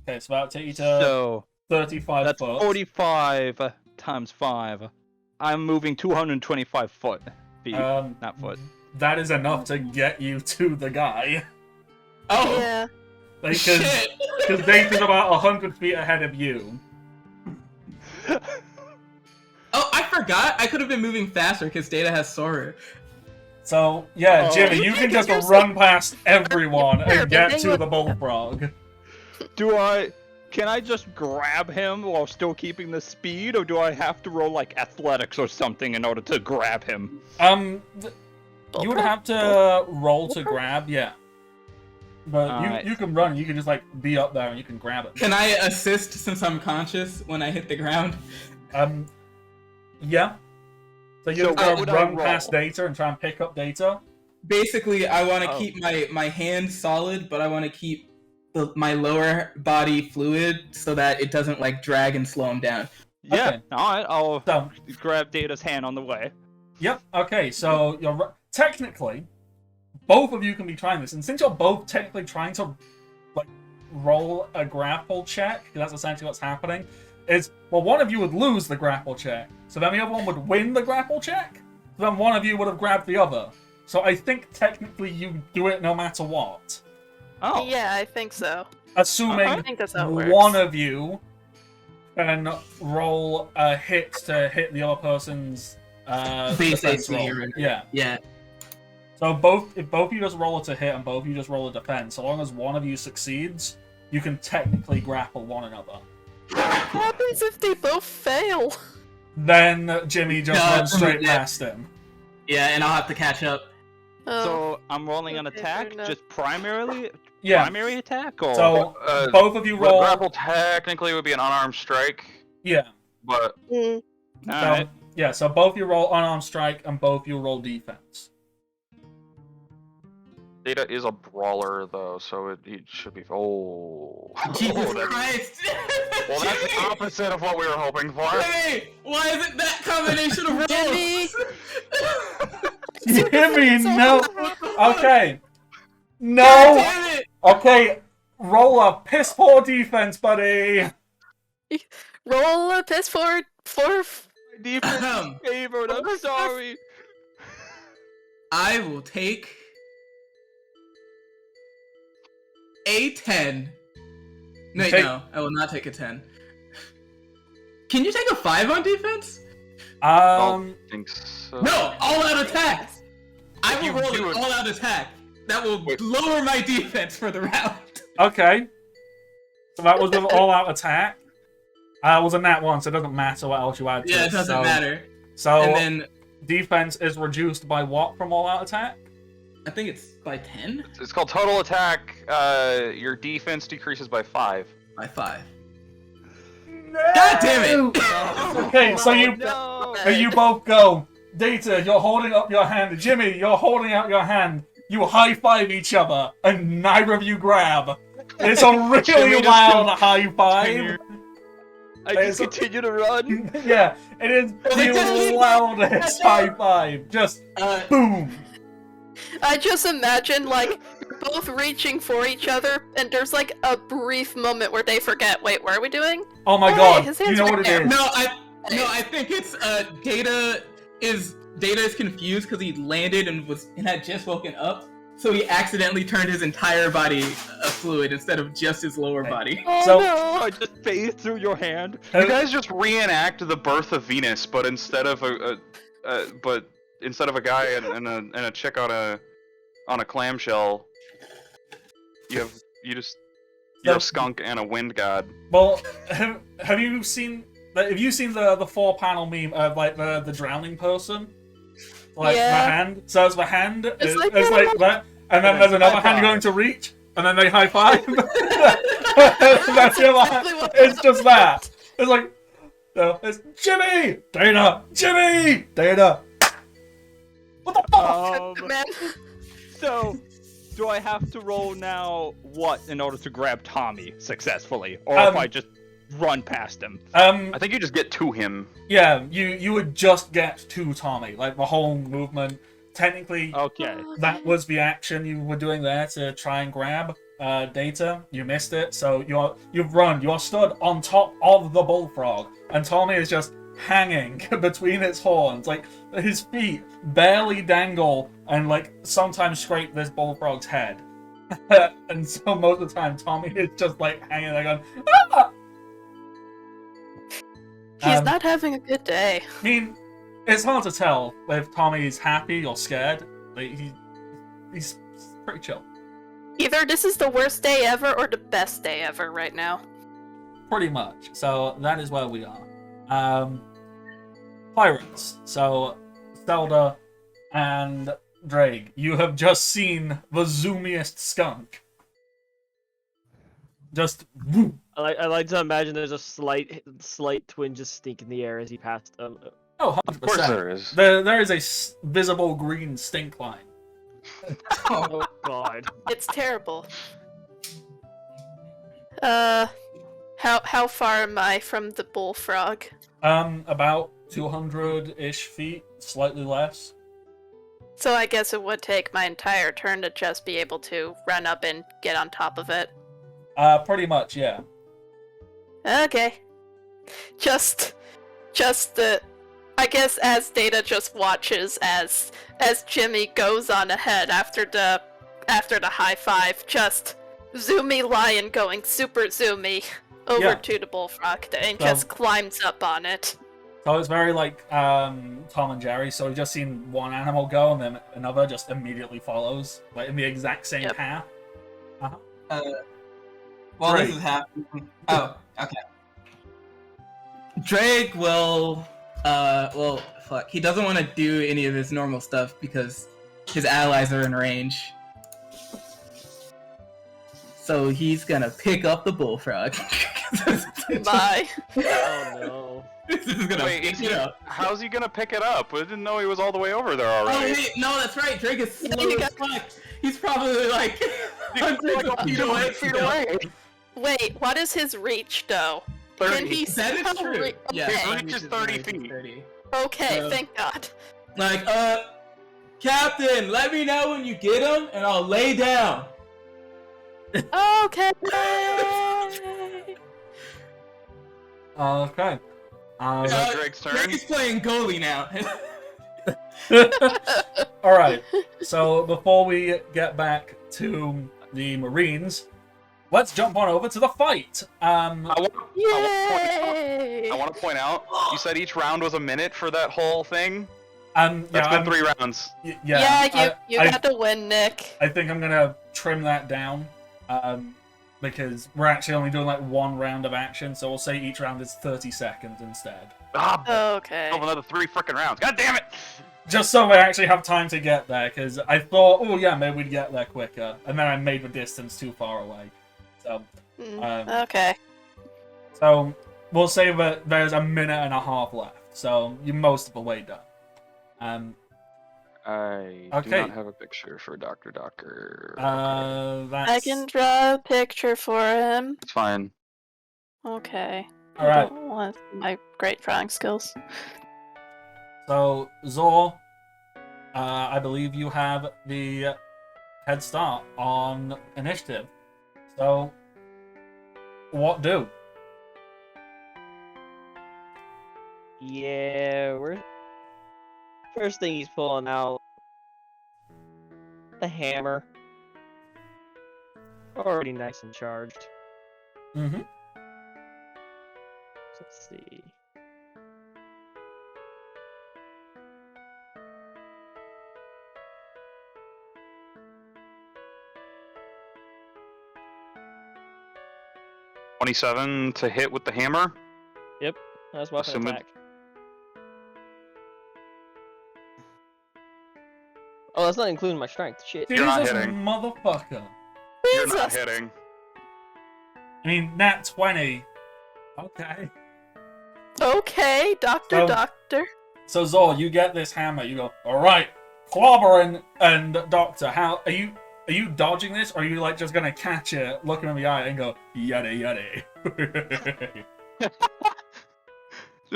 okay, so that'll take you to So 35 that's foot. 45 times 5. I'm moving 225 feet, not foot. That is enough to get you to the guy. Oh, Yeah. Because shit! Data's about 100 feet ahead of you. Oh, I forgot. I could have been moving faster because Data has Soarer. So, yeah, Oh. Jimmy, you can just run past everyone and get to the bullfrog. Can I just grab him while still keeping the speed, or do I have to roll like athletics or something in order to grab him? You would have to roll to grab, yeah. But Alright. you can run, you can just like be up there and you can grab it. Can I assist since I'm conscious when I hit the ground? Yeah. So you're So gonna what would I run roll? past Data and try and pick up Data? Basically, I want to Oh. keep my hands solid, but I want to keep my lower body fluid so that it doesn't like drag and slow him down. Yeah, Okay. alright, I'll So, grab Data's hand on the way. yep, okay, so technically, both of you can be trying this, and since you're both technically trying to like roll a grapple check, because that's essentially what's happening, is, well, one of you would lose the grapple check, so then the other one would win the grapple check, so then one of you would have grabbed the other. So I think technically you do it no matter what. Oh, Yeah, I think so. Assuming I think that's how it works. one of you can roll a hit to hit the other person's Base defense AC roll. or whatever. Yeah. Yeah. So if both of you just roll it to hit and both of you just roll a defense, so long as one of you succeeds, you can technically grapple one another. What happens if they both fail? Then Jimmy just No, runs straight yeah. past him. Yeah, and I'll have to catch up. Oh. so I'm rolling an Okay, attack, fair enough. just primary attack, or So Uh, both of you roll. Grapple technically would be an unarmed strike, Yeah. but Mm. alright. Yeah. So both you roll unarmed strike and both you roll defense. Data is a brawler though, so it should be. Oh, Jesus Oh, that's- Christ! well, that's the opposite of what we were hoping for. Hey, why is it that combination of Jimmy! rolls? Jimmy, no. Okay. God No. damn it! Okay. Roll a piss poor defense, buddy. Roll a piss for Defense Ahem. is favored, I'm sorry. I will take a 10. No, Take- no, I will not take a 10. Can you take a 5 on defense? Um. think so. No, all-out attack! I If you will roll do an it- all-out attack. That will Wait. lower my defense for the round. Okay. So that was with all-out attack. Was a nat 1, so it doesn't matter what else you add to Yeah, it doesn't so, matter. So And then defense is reduced by what from all-out attack? I think it's by 10? It's called total attack. Your defense decreases by 5. By 5. God damn it! Okay, so you No. you both go. Data, you're holding up your hand. Jimmy, you're holding out your hand. You high-five each other, and neither of you grab. It's a really Jimmy just loud high-five. I just continue to run. Yeah, it is the loudest high-five. Just boom. I just imagine like both reaching for each other, and there's like a brief moment where they forget. Wait, what are we doing? Oh my Hey, god, his you hand's know right what it there. is? No, I think it's Data is confused because he landed and had just woken up, so he accidentally turned his entire body fluid instead of just his lower body. Oh So- no! I just phased through your hand. You guys just reenact the birth of Venus, but instead of a guy and a chick on a clamshell, you're a skunk and a wind god. Well, have you seen the 4-panel meme of like the drowning person? Like the Yeah. hand. So it's the hand. It's like like that, and then there's another hand going to reach, and then they high five. That's the other hand. exactly what It's just that. It's like, no, it's Jimmy, Dana, Jimmy, Dana. What the fuck? Man, So do I have to roll now what in order to grab Tommy successfully? Or if I just run past him? I think you just get to him. Yeah, you would just get to Tommy, like the whole movement. Technically, Okay. that was the action you were doing there to try and grab data. You missed it, so you've run. You're stood on top of the bullfrog, and Tommy is just hanging between its horns. Like, his feet barely dangle and, like, sometimes scrape this bullfrog's head. And so most of the time, Tommy is just, like, hanging there going, ah! He's not having a good day. I mean, it's hard to tell if Tommy is happy or scared. Like, he's pretty chill. Either this is the worst day ever or the best day ever right now. Pretty much. So that is where we are. Pirates. So Zelda and Drake, you have just seen the zoomiest skunk. Just whoop. I like to imagine there's a slight twinge of stink in the air as he passed. Oh, 100%. Of course there is. There is a visible green stink line. Oh god. It's terrible. How far am I from the bullfrog? About 200-ish feet, slightly less. So I guess it would take my entire turn to just be able to run up and get on top of it. Pretty much, yeah. Okay. Just I guess as Data just watches as Jimmy goes on ahead after the high five, just zoomy lion going super zoomy over to the bullfrog and just climbs up on it. So it's very like Tom and Jerry. So we've just seen one animal go and then another just immediately follows, like in the exact same path. While this is happening, okay. Drake will, fuck. He doesn't want to do any of his normal stuff because his allies are in range. So he's gonna pick up the bullfrog. Bye. Oh no. This is gonna Wait, pick it up. how's he gonna pick it up? I didn't know he was all the way over there Oh already. wait, no, that's right. Drake is slow you as fuck. He's probably like hundreds of feet away. Wait, what is his reach though? 30. Can he That is still true. re- Yeah, okay. His reach is 30 feet. 30. Okay, thank God. Like, Captain, let me know when you get him, and I'll lay down. Okay. Okay. Drake's turn. Drake is playing goalie now. All right. So before we get back to the Marines, let's jump on over to the fight. I Yay! want to point out, you said each round was a minute for that whole thing? That's That's been 3 rounds. Yeah, you got to win, Nick. I think I'm gonna trim that down, because we're actually only doing like 1 round of action, so we'll say each round is 30 seconds instead. Okay. Oh, another 3 frickin' rounds. God damn it! Just so we actually have time to get there, because I thought, oh yeah, maybe we'd get there quicker, and then I made the distance too far away. So, Okay. so we'll say that there's a minute and a half left, so you're most of the way done. I do Okay. not have a picture for Dr. Docker. That's... I can draw a picture for him. It's fine. Okay. All right. I don't want my great drawing skills. So, Zor, I believe you have the head start on initiative. So, what do? Yeah, first thing he's pulling out the hammer. Already nice and charged. Mm-hmm. Let's see. $27 to hit with the hammer. Yep, that's weapon Assuming- attack. Oh, that's not including my strength. Shit. You're not Jesus hitting. motherfucker. You're not Jesus. hitting. I mean, nat 20. Okay. Okay, So- Doctor. So, Zor, you get this hammer. You go, all right, clobbering and Doctor, how are you are you dodging this, or are you like just gonna catch it, look him in the eye, and go yada yada?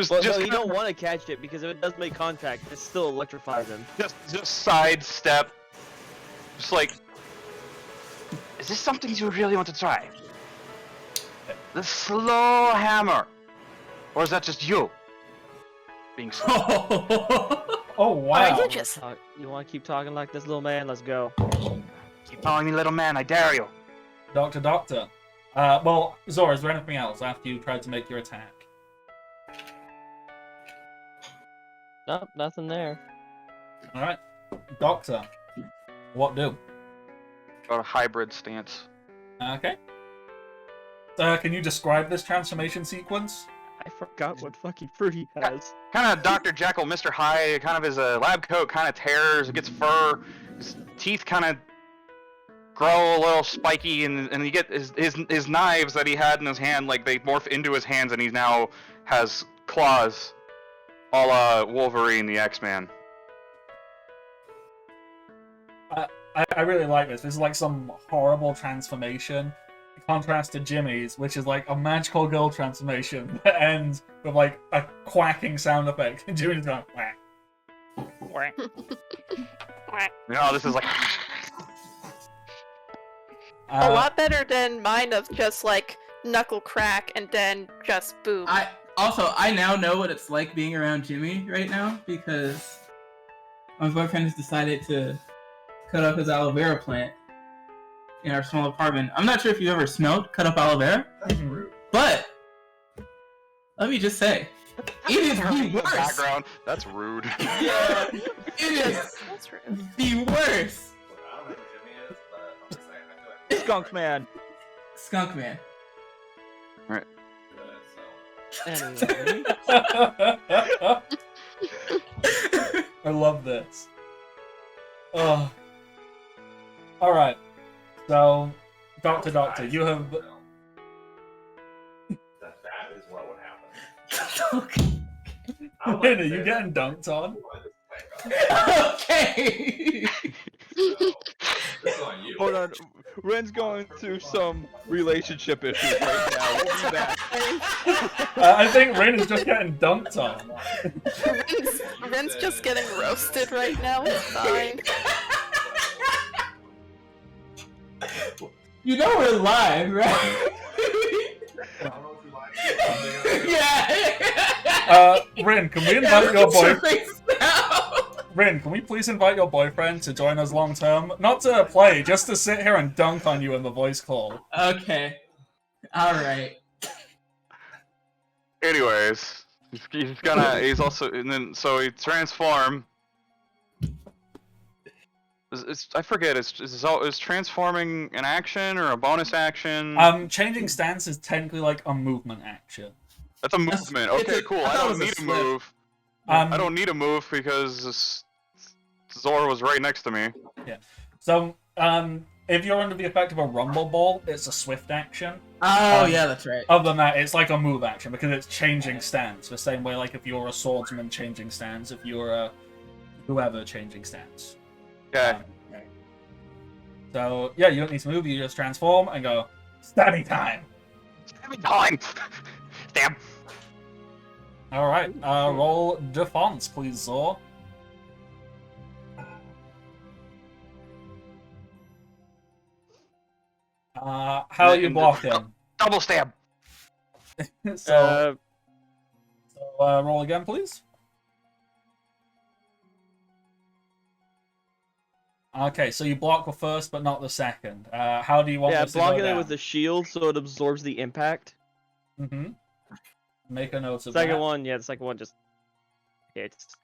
Well, no, you don't want to catch it because if it does make contact, it still electrifies him. just sidestep. Just like, is this something you really want to try? The slow hammer, or is that just you being slow? Oh wow! Are you just? You want to keep talking like this, little man? Let's go. Keep calling me little man, I dare you. Doctor. Well, Zora, is there anything else after you tried to make your attack? Nope, nothing there. All right, Doctor. What do? Got a hybrid stance. Okay. Can you describe this transformation sequence? I forgot what fucking fruit he has. Kind of Dr. Jekyll, Mr. Hyde. Kind of his lab coat kind of tears. It gets fur. His teeth kind of grow a little spiky, and you get his knives that he had in his hand, like they morph into his hands, and he now has claws, a la Wolverine, the X-Man. I really like this. This is like some horrible transformation. In contrast to Jimmy's, which is like a magical girl transformation that ends with like a quacking sound effect. And Jimmy's going quack. Quack. No, this is like. A lot better than mine of just like knuckle crack and then just boom. I now know what it's like being around Jimmy right now because my boyfriend has decided to cut up his aloe vera plant in our small apartment. I'm not sure if you ever smelled cut up aloe vera, but let me just say, it is the worst. Background. That's rude. Yeah, it is That's rude. the worst. Skunk man. Skunk man. Anyway. I love this. Oh. Alright. So, Doctor, you have... That is what would happen. Are you getting dunked on? Okay. This is on you. Hold on, Ren's going through some relationship issues right now. We'll be back. I think Rin is just getting dunked on. Ren's just getting roasted right now. It's fine. You know we're live, right? I don't know if you like it. Yeah. Rin, can we invite your boyfriend? face now. Rin, can we please invite your boyfriend to join us long term? Not to play, just to sit here and dunk on you in the voice call. Okay. Alright. Anyways, he's also, and then, so he transform. I forget, is transforming an action or a bonus action? Changing stance is technically like a movement action. That's a movement. Okay, cool. I don't need a move. I don't need a move because Zora was right next to me. Yeah. So, if you're under the effect of a rumble ball, it's a swift action. Oh, yeah, that's right. Other than that, it's like a move action because it's changing stance. The same way, like if you're a swordsman changing stance, if you're a whoever changing stance. Okay. So yeah, you don't need to move. You just transform and go stabby time. Stabby time. Stab. All right. Roll defense, please, Zor. How are you blocking? Double stab. So roll again, please. Okay, so you block the first, but not the second. How do you want this to go blocking down? it with the shield so it absorbs the impact. Mm-hmm. Make a note of Second that. one, yeah, the second one just hits.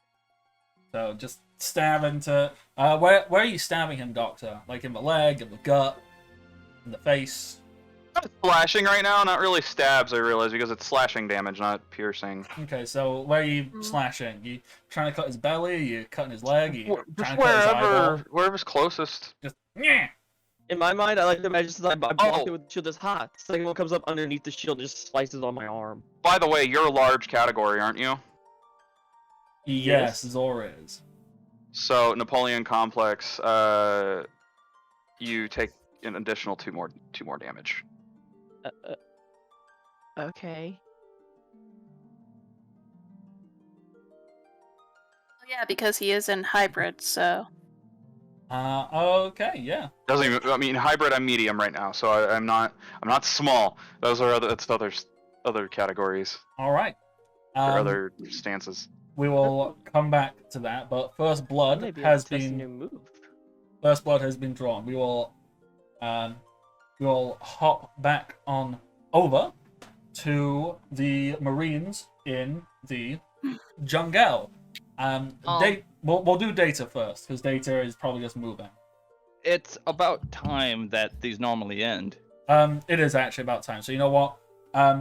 So just stab into... where are you stabbing him, Doctor? Like in the leg, in the gut, in the face? Slashing right now, not really stabs, I realize, because it's slashing damage, not piercing. Okay, so where are you slashing? You trying to cut his belly? You cutting his leg? You Just trying to cut his eyeball? wherever's closest. Just yeah. In my mind, I like to imagine since I blocked it with the shield that's hot. The second one comes up underneath the shield and just slices on my arm. By the way, you're a large category, aren't you? Yes, Zora is. So, Napoleon Complex, you take an additional two more damage. Okay. Yeah, because he is in hybrid, so. Okay, yeah. Doesn't even. I mean, hybrid. I'm medium right now, so I'm not. I'm not small. Those are other categories All right. or other stances. We will come back to that, but first blood Maybe has test a new been move. first blood has been drawn. We will hop back on over to the Marines in the jungle. We'll do data first because data is probably just moving. It's about time that these normally end. It is actually about time. So you know what?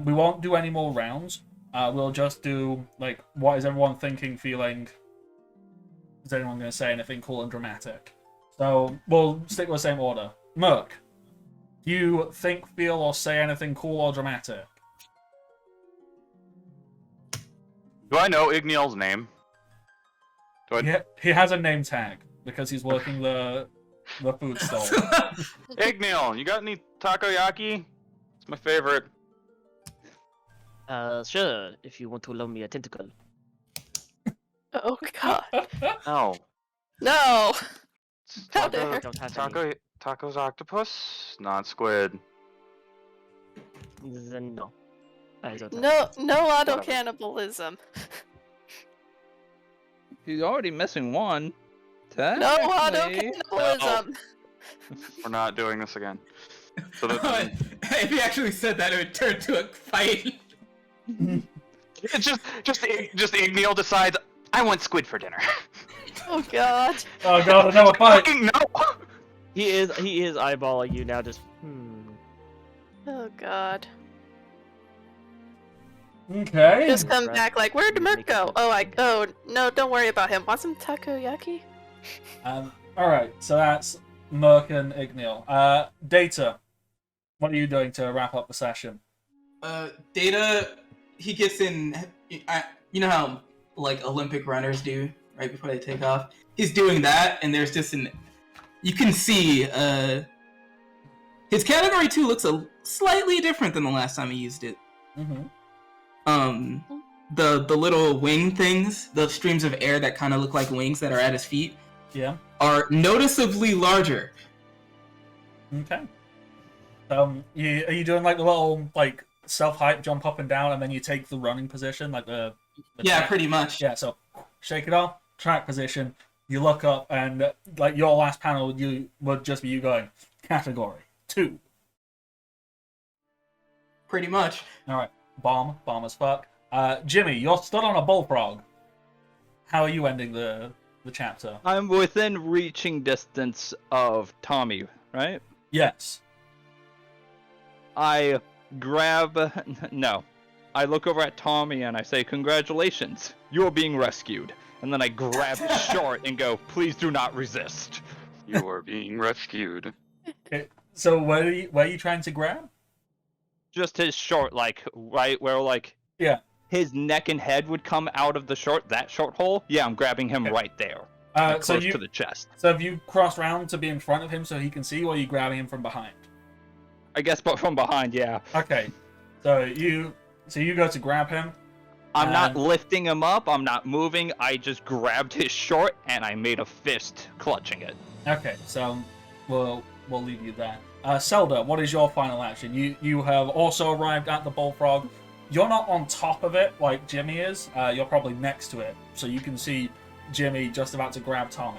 We won't do any more rounds. We'll just do like what is everyone thinking, feeling. Is anyone going to say anything cool and dramatic? So we'll stick with the same order. Merc, do you think, feel, or say anything cool or dramatic? Do I know Igniel's name? He has a name tag because he's working the food stall. Igniel, you got any takoyaki? It's my favorite. Sure, if you want to loan me a tentacle. Oh god. No. No! How Taco, dare. Don't have any. Taco's octopus, not squid. Then no. I don't have No, any. no auto cannibalism. He's already missing one. No auto Technically. cannibalism. We're not doing this again. So If he actually said that, it would turn to a fight. it's just Igniel decides I want squid for dinner. Oh god. Oh god, another fight! Fucking no! He is eyeballing you now. Just Oh god. Okay. Just come Right. back like, where'd Merc go? Oh no, don't worry about him. Want some takoyaki? Alright, so that's Merc and Igniel. Data, what are you doing to wrap up the session? Data, he gets in. You know how like Olympic runners do right before they take off. He's doing that, and there's just you can see his category 2 looks slightly different than the last time he used it. Mm-hmm. The little wing things, the streams of air that kind of look like wings that are at his feet, Yeah. are noticeably larger. Okay. Are you doing like the little like self-hype jump up and down, and then you take the running position, like the Yeah, track? pretty much. Yeah. So shake it off, track position. You look up, and like your last panel, you would just be you going category 2. Pretty much. All right. Bomb as fuck. Jimmy, you're stood on a bullfrog. How are you ending the chapter? I'm within reaching distance of Tommy, right? Yes. I grab... No. I look over at Tommy and I say, congratulations, you're being rescued. And then I grab his short and go, please do not resist. You are being rescued. Okay. So where are you trying to grab? Just his short, like, right where, like... Yeah. His neck and head would come out of the short, that short hole. Yeah, I'm grabbing him right there. Close to the chest. So have you crossed round to be in front of him so he can see, or are you grabbing him from behind? I guess, but from behind, yeah. Okay. So you go to grab him. I'm not lifting him up, I'm not moving, I just grabbed his short and I made a fist clutching it. Okay, so we'll leave you there. Zelda, what is your final action? You have also arrived at the bullfrog. You're not on top of it like Jimmy is. You're probably next to it, so you can see Jimmy just about to grab Tommy.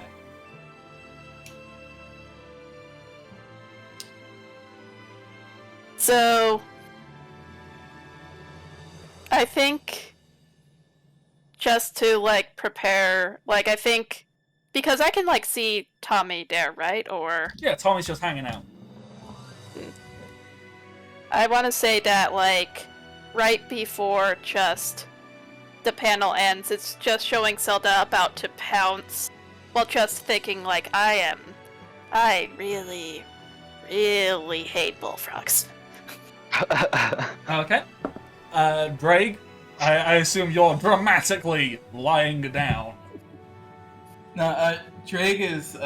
So I think just to like prepare, like I think because I can like see Tommy there, right? Or Yeah, Tommy's just hanging out. I want to say that like right before just the panel ends, it's just showing Zelda about to pounce while just thinking like I really, really hate bullfrogs. Okay. Drake, I assume you're dramatically lying down. No, Drake is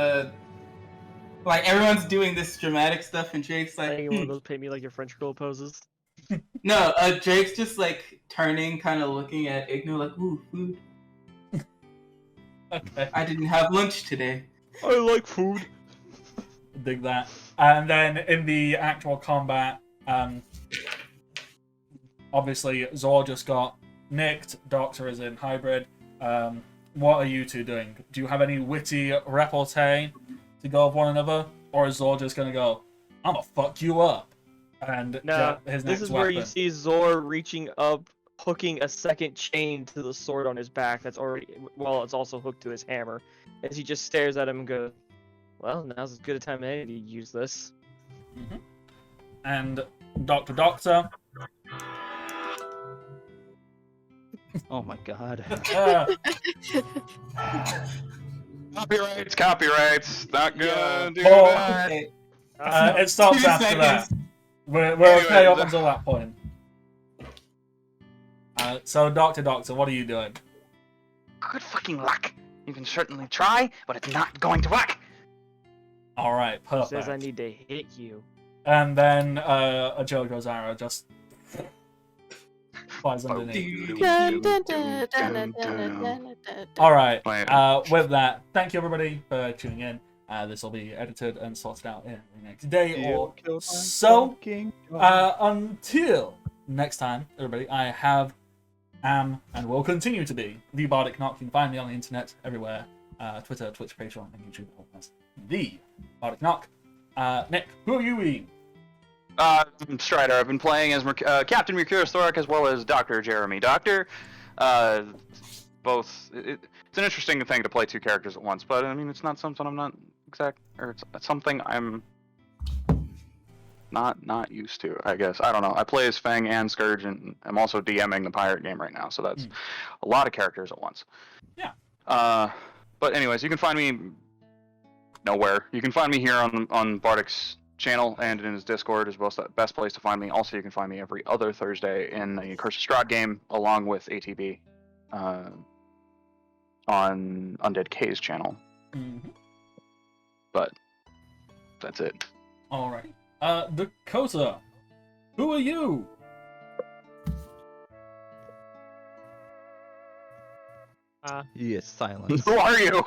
Like everyone's doing this dramatic stuff, and Jake's like, Like one of those paint me like your French girl poses. No, Jake's just like turning, kind of looking at Igno like, ooh, food. Okay. I didn't have lunch today. I like food. Dig that. And then in the actual combat, obviously Zor just got nicked. Doctor is in hybrid. What are you two doing? Do you have any witty repartee to go with one another, or is Zor just gonna go, "I'ma fuck you up"? And No, his this next is where you weapon. see Zor reaching up, hooking a second chain to the sword on his back that's already, well, it's also hooked to his hammer. As he just stares at him and goes, well, now's as good a time as any to use this. Mm-hmm. And Doctor. Oh my god. Copyrights. Not gonna do Well, that. Okay. It stops 2 after that. seconds. We're okay up Anyways, until that point. So, Doctor, what are you doing? Good fucking luck. You can certainly try, but it's not going to work. All right, perfect. Says I need to hit you. And then a JoJo's arrow just flies underneath. Dun, dun, dun, dun, dun, dun, dun, dun. All right. Right. With that, thank you everybody for tuning in. This will be edited and sorted out in the next day or so. Until next time, everybody, I am, and will continue to be the Bardic Knock. You can find me on the internet everywhere: Twitter, Twitch, Patreon, and YouTube. All as the Bardic Knock. Nick, who are you being? Strider. I've been playing as Captain Mercurius Thorac as well as Dr. Jeremy Doctor. Both. It's an interesting thing to play two characters at once, but I mean, it's not something I'm not it's something I'm not used to. I guess I don't know. I play as Fang and Scourge, and I'm also DMing the pirate game right now, so that's a lot of characters at once. Yeah. But anyways, you can find me nowhere. You can find me here on Bardic's channel and in his Discord is the best place to find me. Also, you can find me every other Thursday in the Curse of Strahd game, along with ATB, on Undead K's channel. Mm-hmm. But that's it. All right. Dakota, who are you? Yes, silence. Who are you?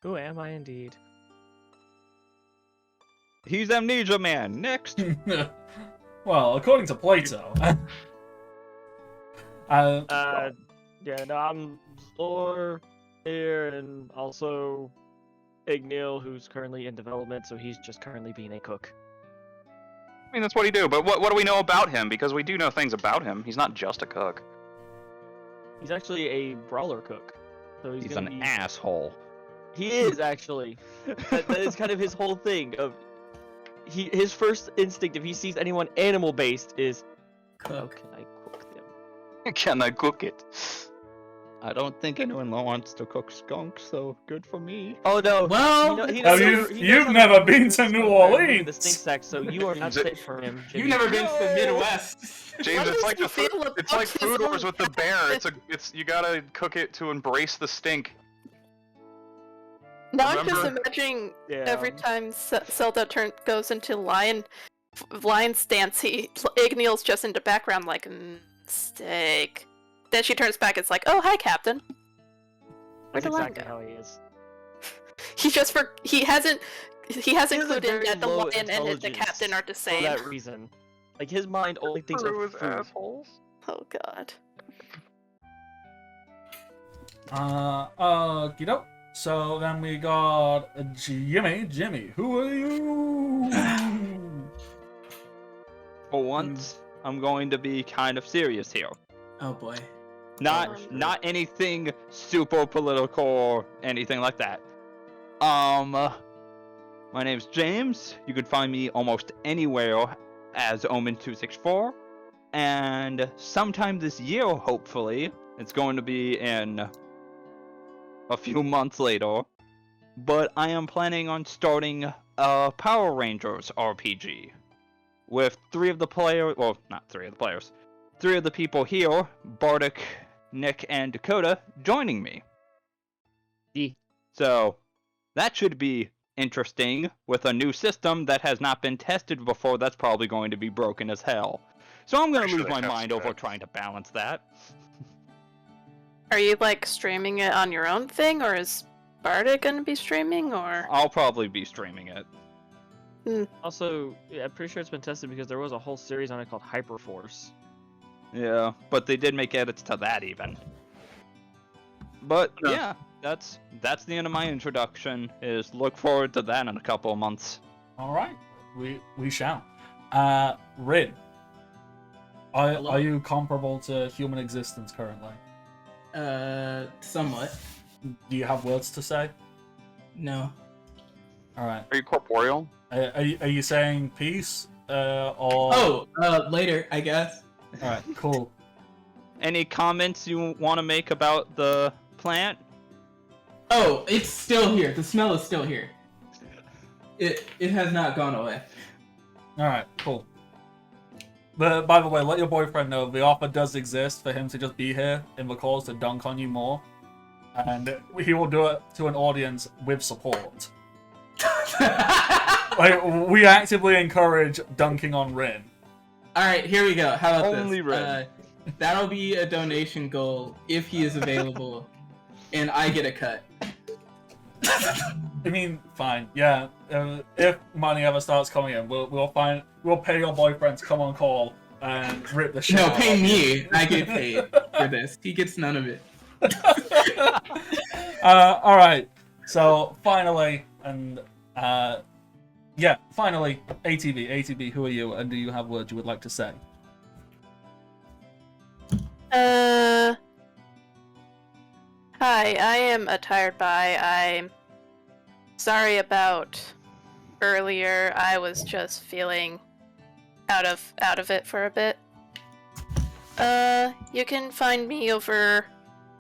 Who am I indeed? He's Amnesia Man. Next. Well, according to Plato. Yeah, no, I'm Zor here, and also Ignil, who's currently in development, so he's just currently being a cook. I mean, that's what he do. But what do we know about him? Because we do know things about him. He's not just a cook. He's actually a brawler cook. So he's He's gonna an be... asshole. He is actually. that is kind of his whole thing. His first instinct, if he sees anyone animal based, is how can I cook them? Can I cook it? I don't think anyone wants to cook skunk, so good for me. Oh no! Well, You've never been to New Orleans. The stink sack, so you are not safe for him. Jimmy. you've never been to the Midwest. James, What it's does like he feel it's like about Food his Wars own with the bear. It's you gotta cook it to embrace the stink. Now I'm just Remember? imagining Yeah. every time Zelda goes into lion stance, Ignil's just in the background like steak. Then she turns back. It's like, oh hi, Captain. Where'd That's the lion exactly go? how he is. He hasn't He has a included very that the low lion and the intelligence captain are the For same. that reason, like his mind only thinks of Screw his food. assholes. Oh god. Okey-doke. So then we got Jimmy. Jimmy, who are you? For once, I'm going to be kind of serious here. Oh boy. Not anything super political or anything like that. My name's James. You can find me almost anywhere as Omen264. And sometime this year, hopefully, it's going to be in a few months later, but I am planning on starting a Power Rangers RPG with three of the people here, Bardic, Nick, and Dakota, joining me. So that should be interesting with a new system that has not been tested before. That's probably going to be broken as hell. So I'm gonna Pretty sure lose they my have mind some over bugs. trying to balance that. Are you like streaming it on your own thing, or is Bardic gonna be streaming, or? I'll probably be streaming it. Also, yeah, I'm pretty sure it's been tested because there was a whole series on it called Hyperforce. Yeah, but they did make edits to that even. But Yeah. yeah, that's the end of my introduction. Is look forward to that in a couple of months. All right, we shall. Rin, Hello? are you comparable to human existence currently? Somewhat. Do you have words to say? No. All right. Are you corporeal? Are you saying peace? Or Oh, later, I guess. all right, cool. Any comments you want to make about the plant? Oh, it's still here. The smell is still here. It has not gone away. All right, cool. But by the way, let your boyfriend know the offer does exist for him to just be here in the calls to dunk on you more, and he will do it to an audience with support. Like, we actively encourage dunking on Rin. All right, here we go. How about Only this? red. That'll be a donation goal if he is available, and I get a cut. I mean, fine, yeah. If money ever starts coming in, we'll pay your boyfriend to come on call and rip the shit. No, out pay of you. me. I get paid for this. He gets none of it. All right. So finally, and finally, ATB, who are you, and do you have words you would like to say? Hi, I am a tired by. I'm sorry about earlier. I was just feeling out of it for a bit. You can find me over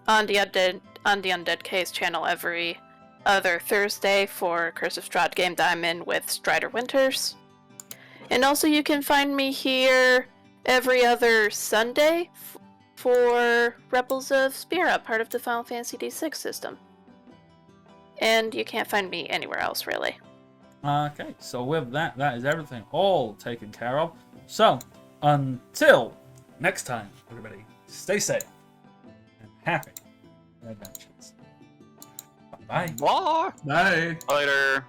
on the Undead Case channel every other Thursday for Curse of Strahd game that I'm in with Strider Winters. And also you can find me here every other Sunday for Rebels of Spira, part of the Final Fantasy D6 system. And you can't find me anywhere else, really. Okay, so with that is everything all taken care of. So, until next time, everybody, stay safe and happy adventures. Bye-bye. Bye. Bye. Later.